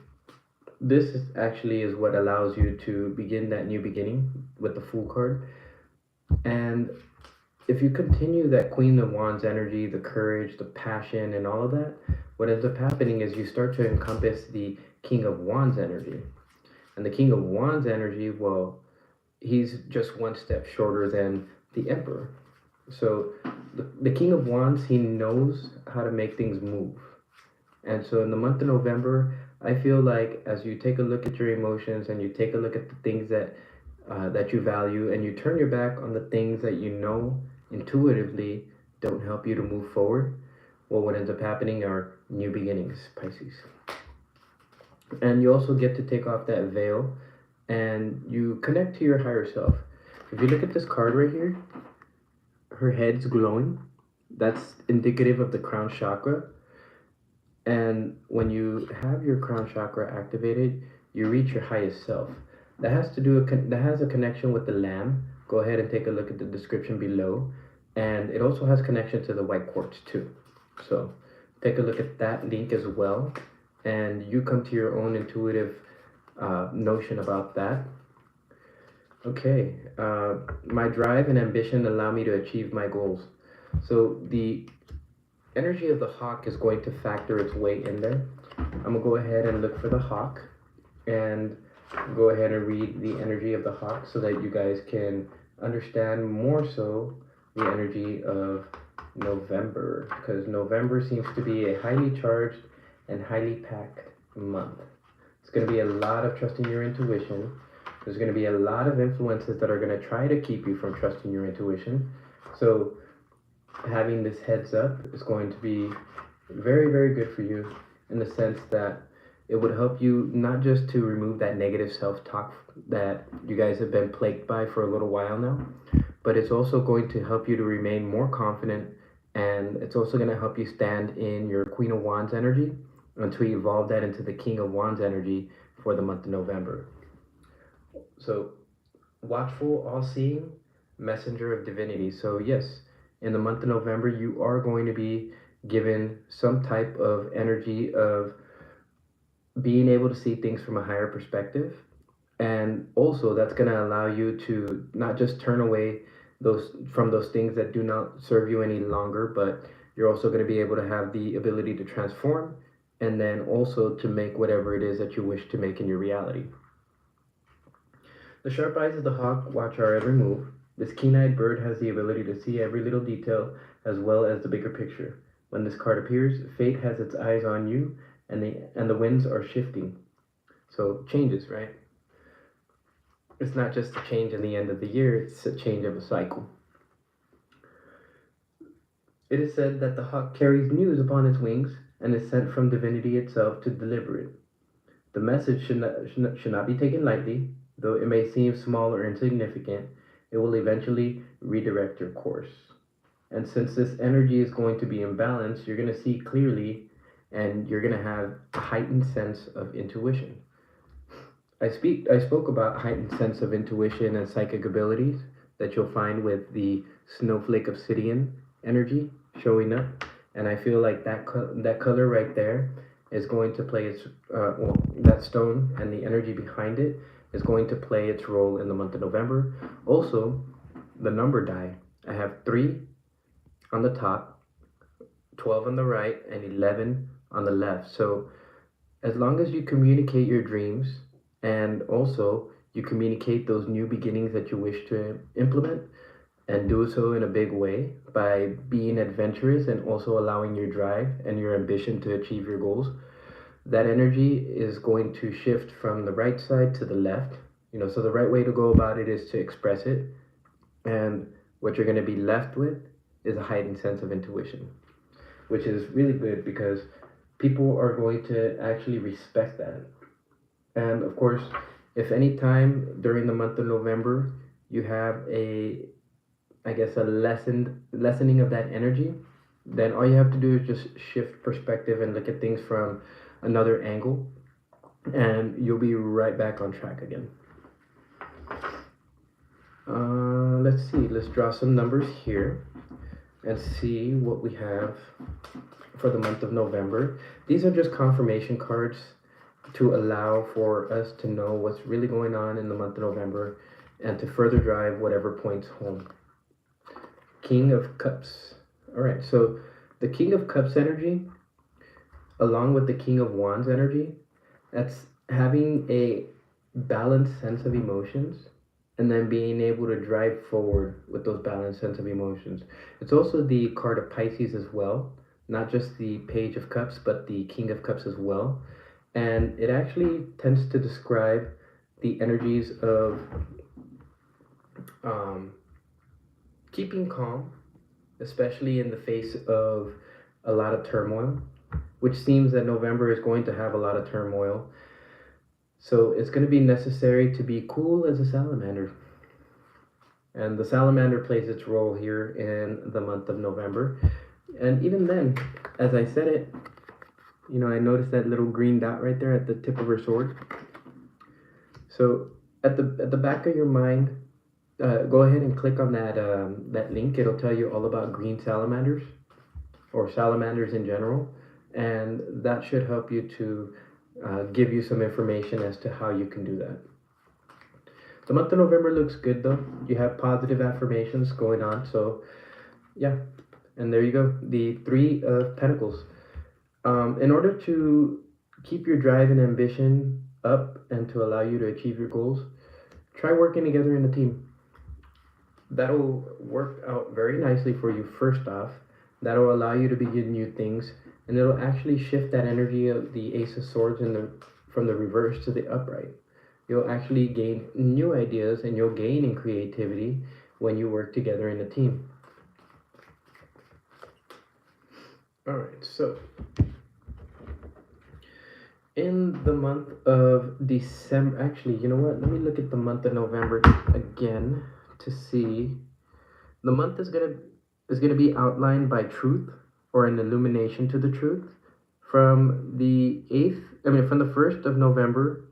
this actually is what allows you to begin that new beginning with the Fool card. And if you continue that Queen of Wands energy, the courage, the passion, and all of that, what ends up happening is you start to encompass the King of Wands energy. And the King of Wands energy, well, he's just one step shorter than the Emperor. So the King of Wands, he knows how to make things move. And so in the month of November, I feel like as you take a look at your emotions and you take a look at the things that you value, and you turn your back on the things that you know intuitively don't help you to move forward, well, what ends up happening are new beginnings, Pisces. And you also get to take off that veil and you connect to your higher self. If you look at this card right here, her head's glowing. That's indicative of the crown chakra. And when you have your crown chakra activated, you reach your highest self. That has a connection with the lamb. Go ahead and take a look at the description below. And it also has connection to the white quartz too. So take a look at that link as well. And you come to your own intuitive notion about that. Okay, my drive and ambition allow me to achieve my goals. So the energy of the hawk is going to factor its way in there. I'm gonna go ahead and look for the hawk and go ahead and read the energy of the hawk so that you guys can understand more so the energy of November, because November seems to be a highly charged and highly packed month. It's going to be a lot of trusting your intuition. There's going to be a lot of influences that are going to try to keep you from trusting your intuition. So having this heads up is going to be very, very good for you, in the sense that it would help you not just to remove that negative self-talk that you guys have been plagued by for a little while now, but it's also going to help you to remain more confident, and it's also going to help you stand in your Queen of Wands energy until you evolve that into the King of Wands energy for the month of November. So, watchful, all-seeing, messenger of divinity. So yes, in the month of November, you are going to be given some type of energy of being able to see things from a higher perspective, and also that's going to allow you to not just turn away those things that do not serve you any longer, but you're also going to be able to have the ability to transform, and then also to make whatever it is that you wish to make in your reality. The sharp eyes of the hawk watch our every move. This keen-eyed bird has the ability to see every little detail as well as the bigger picture. When this card appears, fate has its eyes on you, and the winds are shifting. So changes, right? It's not just a change in the end of the year, it's a change of a cycle. It is said that the hawk carries news upon its wings and is sent from divinity itself to deliver it. The message should not be taken lightly, though it may seem small or insignificant. It will eventually redirect your course. And since this energy is going to be in balance, you're going to see clearly, and you're going to have a heightened sense of intuition. I spoke about heightened sense of intuition and psychic abilities that you'll find with the snowflake obsidian energy showing up, and I feel like that color right there is going to play its that stone and the energy behind it is going to play its role in the month of November. Also, the number die. I have 3 on the top, 12 on the right, and 11 on the left. So as long as you communicate your dreams, and also you communicate those new beginnings that you wish to implement, and do so in a big way by being adventurous and also allowing your drive and your ambition to achieve your goals, that energy is going to shift from the right side to the left. So the right way to go about it is to express it, and what you're going to be left with is a heightened sense of intuition, which is really good because people are going to actually respect that. And of course, if any time during the month of November you have a lessening of that energy, then all you have to do is just shift perspective and look at things from another angle, and you'll be right back on track again. Let's see, let's draw some numbers here and see what we have for the month of November. These are just confirmation cards to allow for us to know what's really going on in the month of November and to further drive whatever points home. King of Cups. All right, so the King of Cups energy, along with the King of Wands energy, that's having a balanced sense of emotions and then being able to drive forward with those balanced sense of emotions. It's also the card of Pisces as well, not just the Page of Cups, but the King of Cups as well. And it actually tends to describe the energies of keeping calm, especially in the face of a lot of turmoil, which seems that November is going to have a lot of turmoil. So it's going to be necessary to be cool as a salamander. And the salamander plays its role here in the month of November. And even then, as I said it, I noticed that little green dot right there at the tip of her sword. So at the back of your mind, go ahead and click on that link. It'll tell you all about green salamanders, or salamanders in general, and that should help you to give you some information as to how you can do that. The month of November looks good though. You have positive affirmations going on, so yeah. And there you go, the 3 of Pentacles. In order to keep your drive and ambition up and to allow you to achieve your goals, try working together in a team. That'll work out very nicely for you first off. That'll allow you to begin new things, and it'll actually shift that energy of the Ace of Swords from the reverse to the upright. You'll actually gain new ideas and you'll gain in creativity when you work together in a team. Alright, so in the month of December, actually, you know what? Let me look at the month of November again to see. The month is gonna be outlined by truth or an illumination to the truth from the 8th, from the 1st of November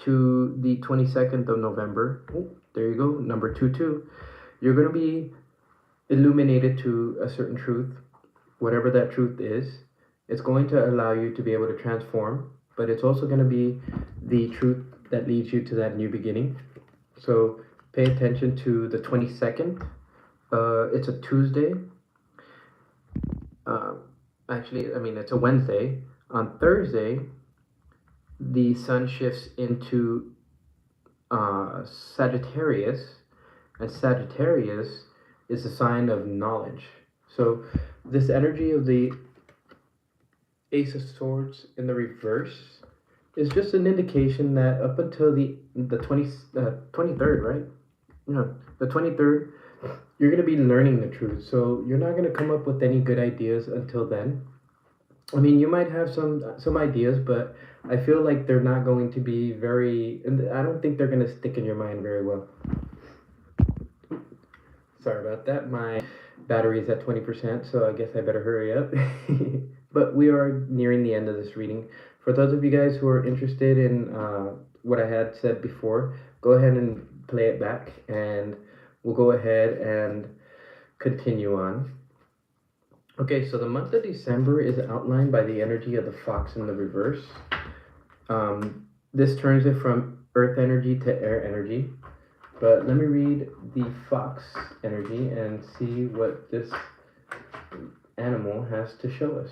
to the 22nd of November. Oh, there you go, number 22. You're gonna be illuminated to a certain truth, whatever that truth is. It's going to allow you to be able to transform, but it's also going to be the truth that leads you to that new beginning. So pay attention to the 22nd. It's a Tuesday. It's a Wednesday. On Thursday, the sun shifts into Sagittarius, and Sagittarius is a sign of knowledge. So this energy of the Ace of Swords in the reverse is just an indication that up until the 23rd, right? The 23rd, you're going to be learning the truth. So you're not going to come up with any good ideas until then. I mean, you might have some ideas, but I feel like they're not going to be I don't think they're going to stick in your mind very well. Sorry about that. My battery is at 20%, so I guess I better hurry up. But we are nearing the end of this reading. For those of you guys who are interested in what I had said before, go ahead and play it back, and we'll go ahead and continue on. Okay, so the month of December is outlined by the energy of the fox in the reverse. This turns it from earth energy to air energy. But let me read the fox energy and see what this animal has to show us.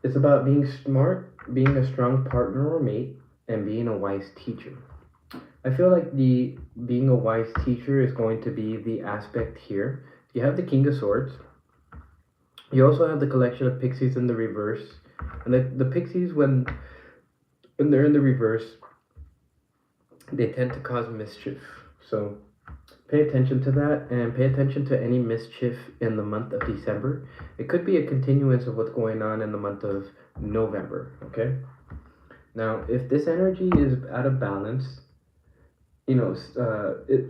It's about being smart, being a strong partner or mate, and being a wise teacher. I feel like the being a wise teacher is going to be the aspect here. You have the King of Swords. You also have the collection of pixies in the reverse. And the pixies, when they're in the reverse, they tend to cause mischief. So pay attention to that, and pay attention to any mischief in the month of December. It could be a continuance of what's going on in the month of November, okay? Now, if this energy is out of balance,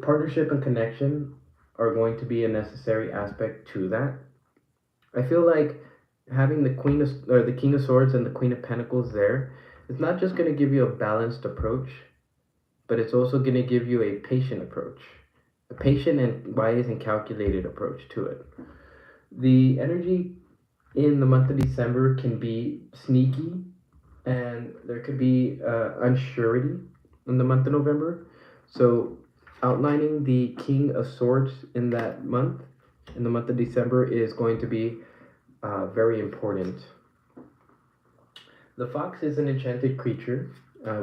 partnership and connection are going to be a necessary aspect to that. I feel like having the King of Swords and the Queen of Pentacles there is not just going to give you a balanced approach, but it's also going to give you a patient approach, a patient and wise and calculated approach to it. The energy in the month of December can be sneaky, and there could be unsurety in the month of November. So outlining the King of Swords in that month, in the month of December, is going to be very important. The fox is an enchanted creature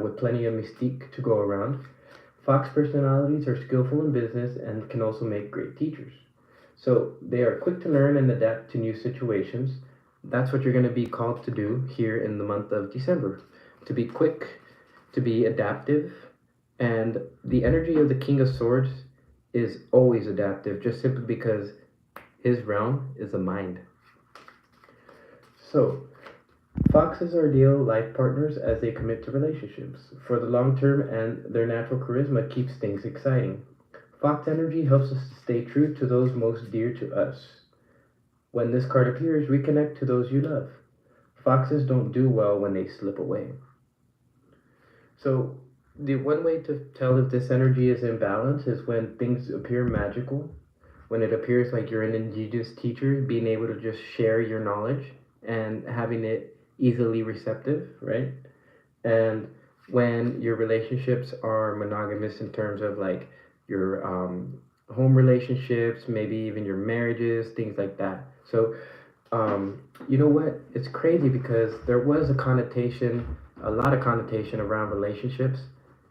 with plenty of mystique to go around. Fox personalities are skillful in business and can also make great teachers. So they are quick to learn and adapt to new situations. That's what you're going to be called to do here in the month of December. To be quick, to be adaptive, and the energy of the King of Swords is always adaptive, just simply because his realm is the mind. So, foxes are ideal life partners as they commit to relationships for the long term, and their natural charisma keeps things exciting. Fox energy helps us stay true to those most dear to us. When this card appears, reconnect to those you love. Foxes don't do well when they slip away. So, the one way to tell if this energy is in balance is when things appear magical, when it appears like you're an indigenous teacher, being able to just share your knowledge and having it easily receptive, right? And when your relationships are monogamous in terms of like your home relationships, maybe even your marriages, things like that. So, you know what? It's crazy because there was a lot of connotation around relationships,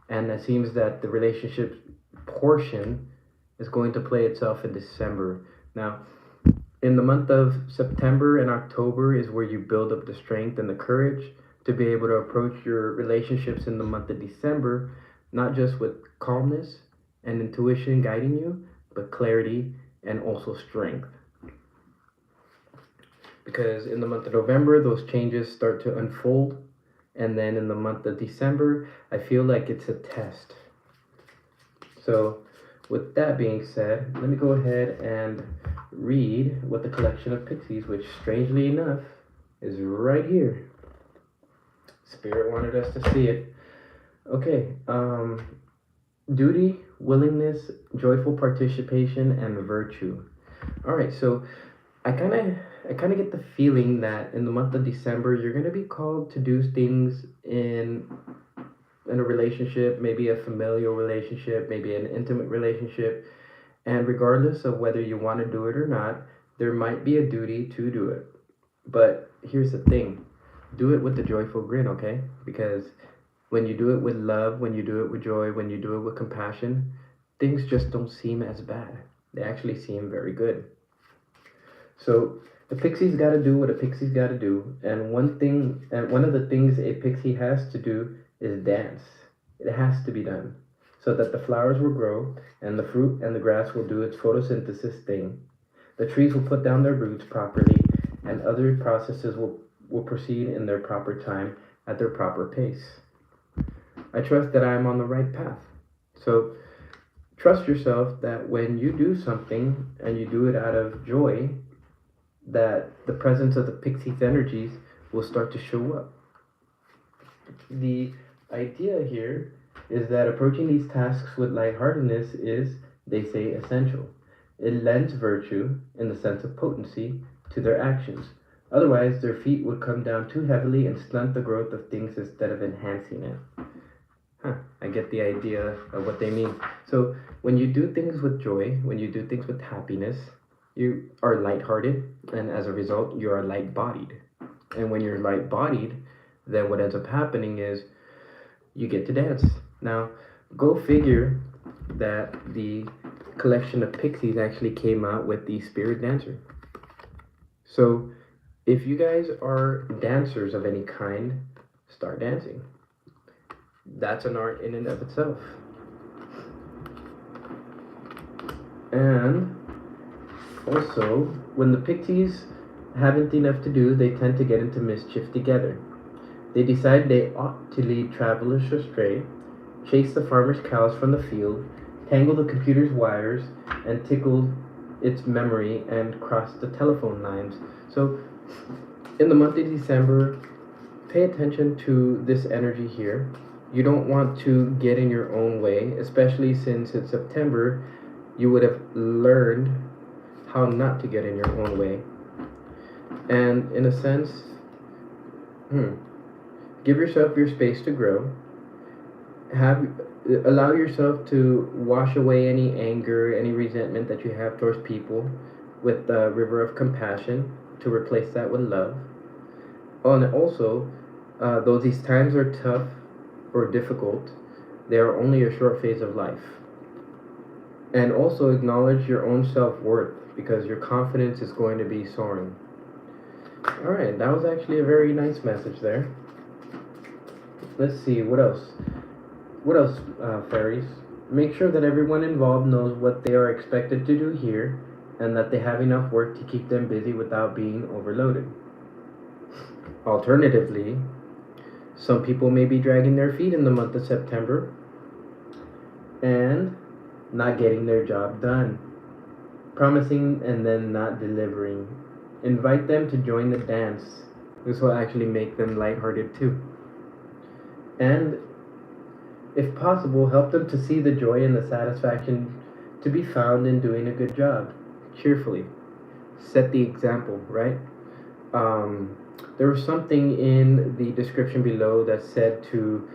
and it seems that the relationship portion is going to play itself in December. Now, in the month of September and October is where you build up the strength and the courage to be able to approach your relationships in the month of December, not just with calmness and intuition guiding you, but clarity and also strength. Because in the month of November, those changes start to unfold. And then in the month of December, I feel like it's a test. So, with that being said, let me go ahead and read what the collection of pixies, which strangely enough is right here. Spirit wanted us to see it. Okay, duty, willingness, joyful participation, and virtue. All right, so I kind of get the feeling that in the month of December you're going to be called to do things in a relationship, maybe a familial relationship, maybe an intimate relationship, and regardless of whether you want to do it or not, there might be a duty to do it. But here's the thing. Do it with a joyful grin, okay? Because when you do it with love, when you do it with joy, when you do it with compassion, things just don't seem as bad. They actually seem very good. So the pixie's got to do what a pixie's got to do, and one of the things a pixie has to do is dance. It has to be done, so that the flowers will grow, and the fruit and the grass will do its photosynthesis thing. The trees will put down their roots properly, and other processes will proceed in their proper time at their proper pace. I trust that I am on the right path. So trust yourself that when you do something and you do it out of joy, that the presence of the pixie's energies will start to show up. The idea here is that approaching these tasks with lightheartedness is, they say, essential. It lends virtue, in the sense of potency, to their actions. Otherwise, their feet would come down too heavily and stunt the growth of things instead of enhancing it. I get the idea of what they mean. So when you do things with joy, when you do things with happiness, you are lighthearted, and as a result, you are light-bodied. And when you're light-bodied, then what ends up happening is you get to dance. Now, go figure that the collection of pixies actually came out with the spirit dancer. So if you guys are dancers of any kind, start dancing. That's an art in and of itself. And also, when the pixies haven't enough to do, they tend to get into mischief together. They decide they ought to lead travelers astray, chase the farmer's cows from the field, tangle the computer's wires, and tickle its memory and cross the telephone lines. So, in the month of December, pay attention to this energy here. You don't want to get in your own way, especially since in September you would have learned how not to get in your own way. And in a sense, give yourself your space to grow. Allow yourself to wash away any anger, any resentment that you have towards people with the river of compassion, to replace that with love. Oh, and also, though these times are tough or difficult, they are only a short phase of life. And also acknowledge your own self-worth, because your confidence is going to be soaring. Alright, that was actually a very nice message there. Let's see, what else? What else, fairies? Make sure that everyone involved knows what they are expected to do here, and that they have enough work to keep them busy without being overloaded. Alternatively, some people may be dragging their feet in the month of September and not getting their job done, promising and then not delivering. Invite them to join the dance. This will actually make them lighthearted too. And if possible, help them to see the joy and the satisfaction to be found in doing a good job, cheerfully. Set the example, right? There was something in the description below that said to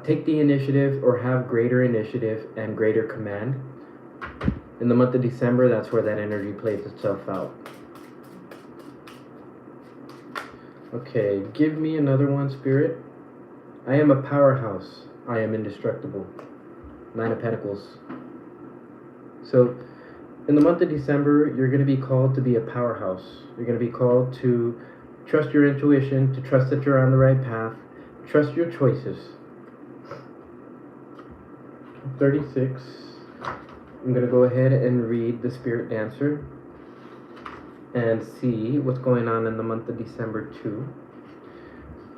take the initiative or have greater initiative and greater command. In the month of December, that's where that energy plays itself out. Okay, give me another one, Spirit. I am a powerhouse. I am indestructible. 9 of Pentacles. So in the month of December, you're going to be called to be a powerhouse. You're going to be called to trust your intuition, to trust that you're on the right path, trust your choices. 36. I'm going to go ahead and read the Spirit Dancer and see what's going on in the month of December too.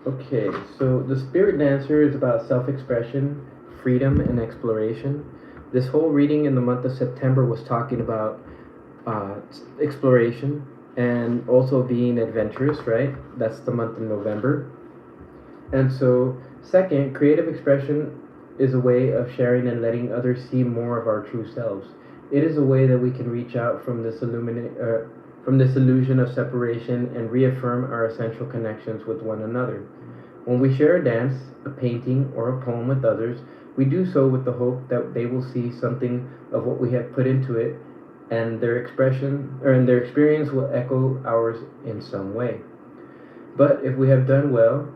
Okay, so the Spirit Dancer is about self-expression, freedom, and exploration. This whole reading in the month of September was talking about exploration and also being adventurous, right? That's the month of November. And so, second, creative expression is a way of sharing and letting others see more of our true selves. It is a way that we can reach out from this illusion of separation and reaffirm our essential connections with one another. When we share a dance, a painting, or a poem with others, we do so with the hope that they will see something of what we have put into it, and their experience will echo ours in some way. But if we have done well,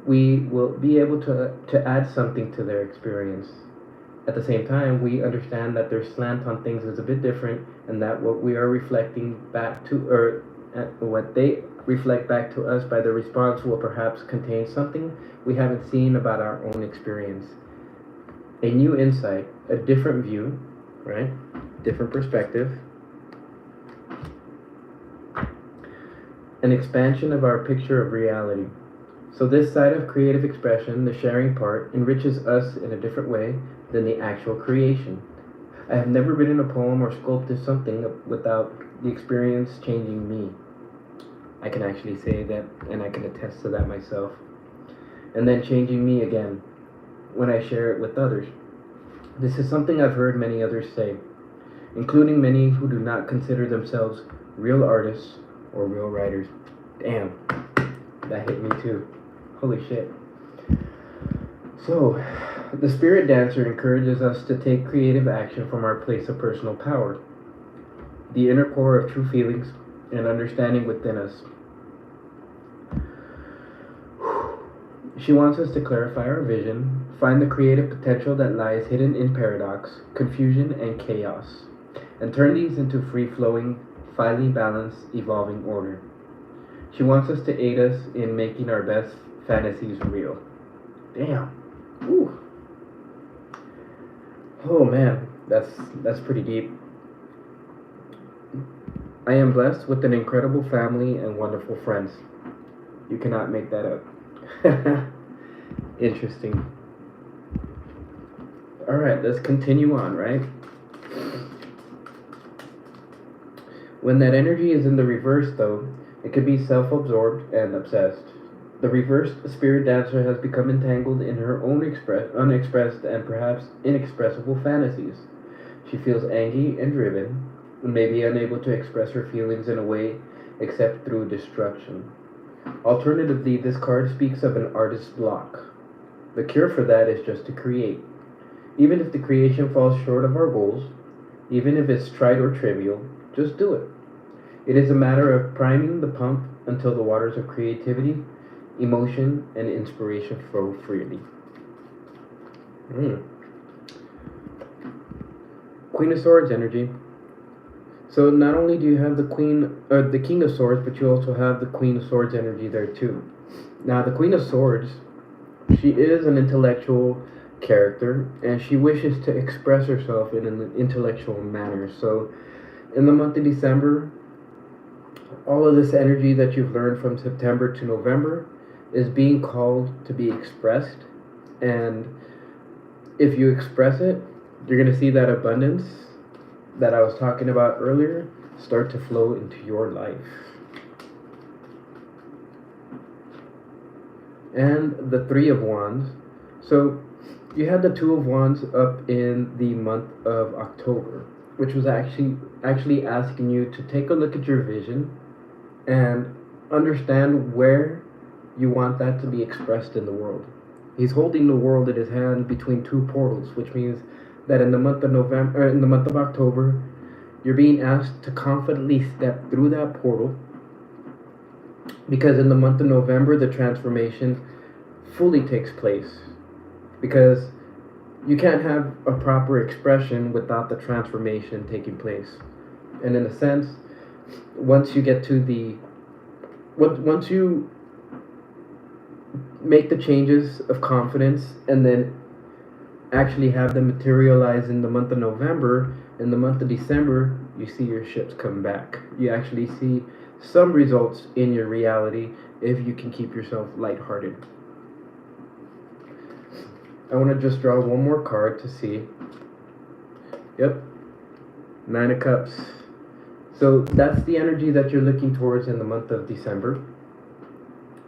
we will be able to add something to their experience. At the same time, we understand that their slant on things is a bit different, and that what we are reflecting back to, or what they reflect back to us by the response will perhaps contain something we haven't seen about our own experience. A new insight, a different view, right? Different perspective. An expansion of our picture of reality. So this side of creative expression, the sharing part, enriches us in a different way than the actual creation. I have never written a poem or sculpted something without the experience changing me. I can actually say that, and I can attest to that myself. And then changing me again when I share it with others. This is something I've heard many others say, including many who do not consider themselves real artists or real writers. Damn, that hit me too. Holy shit. So, the Spirit Dancer encourages us to take creative action from our place of personal power, the inner core of true feelings and understanding within us. She wants us to clarify our vision, find the creative potential that lies hidden in paradox, confusion, and chaos, and turn these into free-flowing, finely balanced, evolving order. She wants us to aid us in making our best fantasies real. Damn. Ooh. Oh man, that's pretty deep. I am blessed with an incredible family and wonderful friends. You cannot make that up. Interesting. Alright, let's continue on, right? When that energy is in the reverse, though, it could be self-absorbed and obsessed. The reversed Spirit Dancer has become entangled in her own unexpressed and perhaps inexpressible fantasies. She feels angry and driven, and may be unable to express her feelings in a way except through destruction. Alternatively, this card speaks of an artist's block. The cure for that is just to create. Even if the creation falls short of our goals, even if it's trite or trivial, just do it. It is a matter of priming the pump until the waters of creativity, emotion, and inspiration flow freely. Queen of Swords energy. So not only do you have the King of Swords, but you also have the Queen of Swords energy there too. Now the Queen of Swords, she is an intellectual character, and she wishes to express herself in an intellectual manner. So in the month of December, all of this energy that you've learned from September to November is being called to be expressed, and if you express it, you're going to see that abundance that I was talking about earlier start to flow into your life. And the Three of Wands. So you had the Two of Wands up in the month of October, which was actually asking you to take a look at your vision and understand where you want that to be expressed in the world. He's holding the world in his hand between two portals, which means that in the month of October, you're being asked to confidently step through that portal, because in the month of November, the transformation fully takes place. Because you can't have a proper expression without the transformation taking place. And in a sense, once you get to the once you make the changes of confidence and then actually have them materialize in the month of November, in the month of December, you see your ships come back. You actually see some results in your reality if you can keep yourself lighthearted. I want to just draw one more card to see. Yep. 9 of Cups. So that's the energy that you're looking towards in the month of December.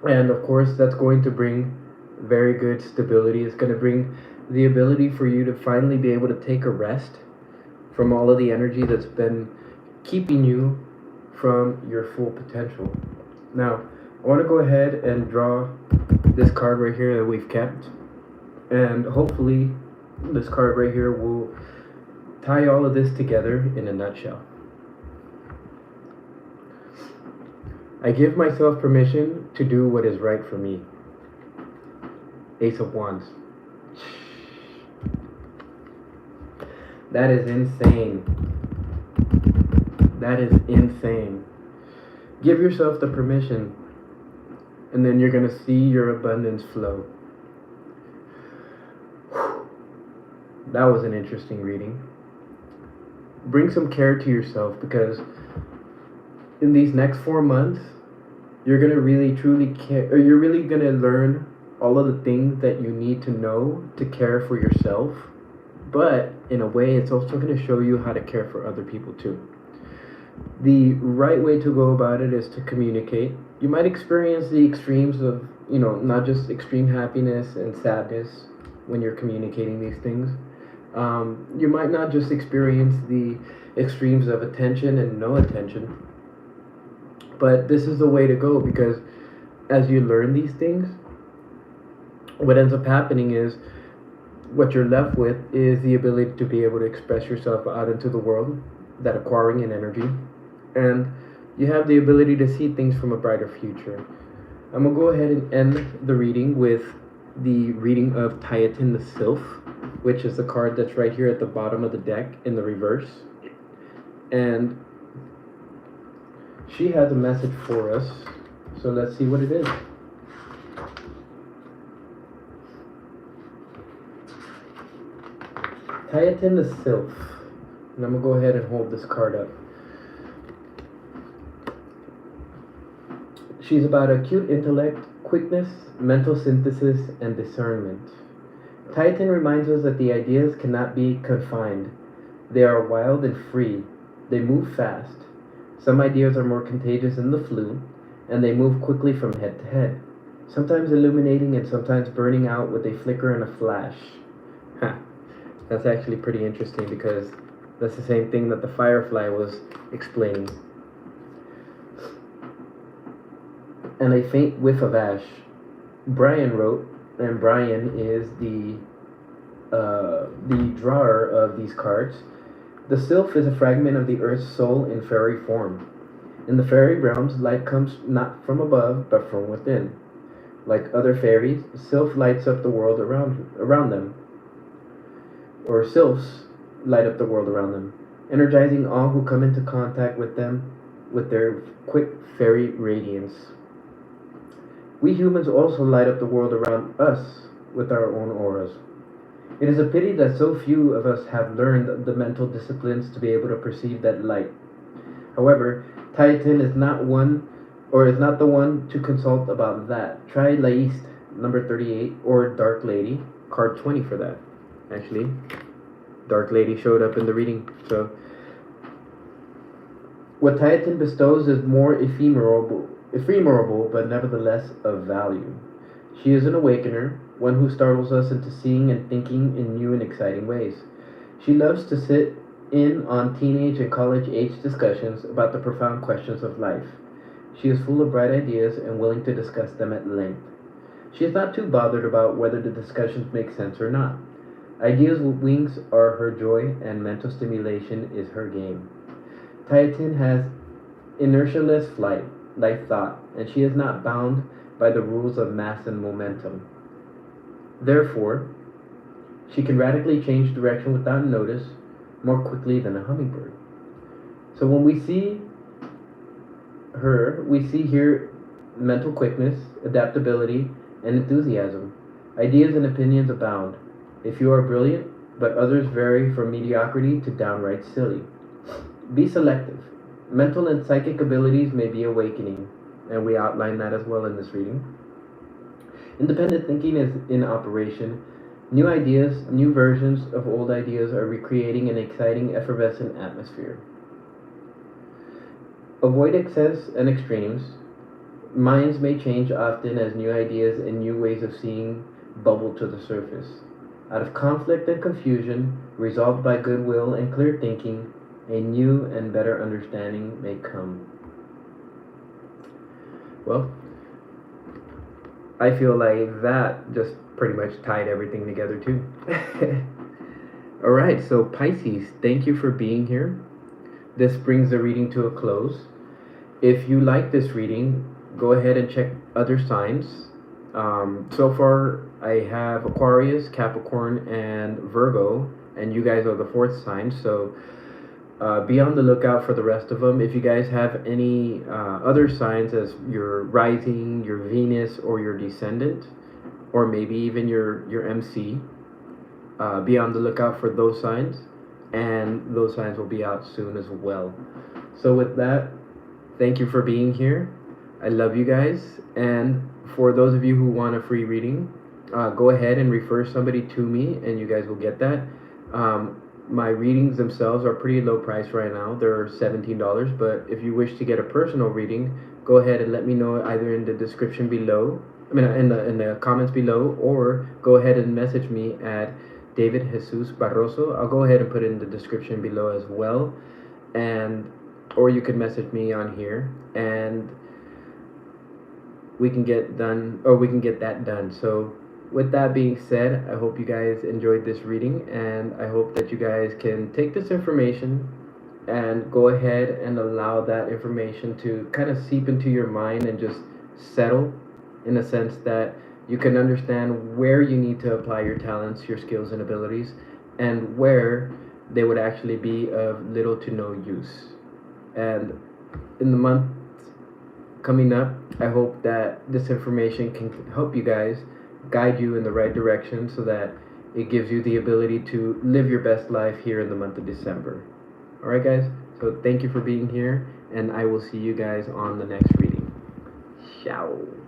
And of course, that's going to bring very good stability. It's going to bring the ability for you to finally be able to take a rest from all of the energy that's been keeping you from your full potential. Now, I want to go ahead and draw this card right here that we've kept. And hopefully, this card right here will tie all of this together in a nutshell. I give myself permission to do what is right for me. Ace of Wands. That is insane. That is insane. Give yourself the permission, and then you're going to see your abundance flow. That was an interesting reading. Bring some care to yourself, because in these next 4 months, you're going to really truly care, or you're really going to learn all of the things that you need to know to care for yourself. But in a way, it's also going to show you how to care for other people too. The right way to go about it is to communicate. You might experience the extremes of, not just extreme happiness and sadness when you're communicating these things. You might not just experience the extremes of attention and no attention. But this is the way to go, because as you learn these things, what ends up happening is what you're left with is the ability to be able to express yourself out into the world, that acquiring in energy, and you have the ability to see things from a brighter future. I'm going to go ahead and end the reading with the reading of Titan the Sylph, which is the card that's right here at the bottom of the deck in the reverse. And she has a message for us, so let's see what it is. Titan the Sylph. And I'm going to go ahead and hold this card up. She's about acute intellect, quickness, mental synthesis, and discernment. Titan reminds us that the ideas cannot be confined. They are wild and free. They move fast. Some ideas are more contagious than the flu, and they move quickly from head to head, sometimes illuminating and sometimes burning out with a flicker and a flash. That's actually pretty interesting, because that's the same thing that the firefly was explaining. And a faint whiff of ash. Brian wrote, and Brian is the drawer of these cards. The sylph is a fragment of the earth's soul in fairy form. In the fairy realms, light comes not from above, but from within. Like other fairies, sylph lights up the world around them. Or sylphs light up the world around them, energizing all who come into contact with them with their quick fairy radiance. We humans also light up the world around us with our own auras. It is a pity that so few of us have learned the mental disciplines to be able to perceive that light. However, Titan is not the one to consult about that. Try Laist, number 38, or Dark Lady, card 20 for that. Actually, Dark Lady showed up in the reading. So, what Titan bestows is more ephemeral, but nevertheless of value. She is an awakener, one who startles us into seeing and thinking in new and exciting ways. She loves to sit in on teenage and college age discussions about the profound questions of life. She is full of bright ideas and willing to discuss them at length. She is not too bothered about whether the discussions make sense or not. Ideas with wings are her joy, and mental stimulation is her game. Titan has inertialess flight, like thought, and she is not bound by the rules of mass and momentum. Therefore, She can radically change direction without notice, more quickly than a hummingbird. So when we see her, we see here mental quickness, adaptability, and enthusiasm. Ideas and opinions abound. If you are brilliant, but others vary from mediocrity to downright silly. Be selective. Mental and psychic abilities may be awakening, and we outline that as well in this reading. Independent thinking is in operation. New ideas, new versions of old ideas are recreating an exciting, effervescent atmosphere. Avoid excess and extremes. Minds may change often as new ideas and new ways of seeing bubble to the surface. Out of conflict and confusion, resolved by goodwill and clear thinking, a new and better understanding may come. Well, I feel like that just pretty much tied everything together too. Alright, so Pisces, thank you for being here. This brings the reading to a close. If you like this reading, go ahead and check other signs. So far, I have Aquarius, Capricorn, and Virgo, and you guys are the fourth sign, so be on the lookout for the rest of them. If you guys have any other signs as your rising, your Venus, or your descendant, or maybe even your MC, be on the lookout for those signs, and those signs will be out soon as well. So with that, thank you for being here. I love you guys, and for those of you who want a free reading, go ahead and refer somebody to me, and you guys will get that. My readings themselves are pretty low price right now. They're $17, but if you wish to get a personal reading, go ahead and let me know either in the description below, in the comments below, or go ahead and message me at David Jesus Barroso. I'll go ahead and put it in the description below as well, or you could message me on here, and we can get that done. So with that being said, I hope you guys enjoyed this reading, and I hope that you guys can take this information and go ahead and allow that information to kind of seep into your mind and just settle, in a sense that you can understand where you need to apply your talents, your skills and abilities, and where they would actually be of little to no use. And in the month coming up, I hope that this information can help you guys, guide you in the right direction, so that it gives you the ability to live your best life here in the month of December. Alright guys, so thank you for being here, and I will see you guys on the next reading. Ciao.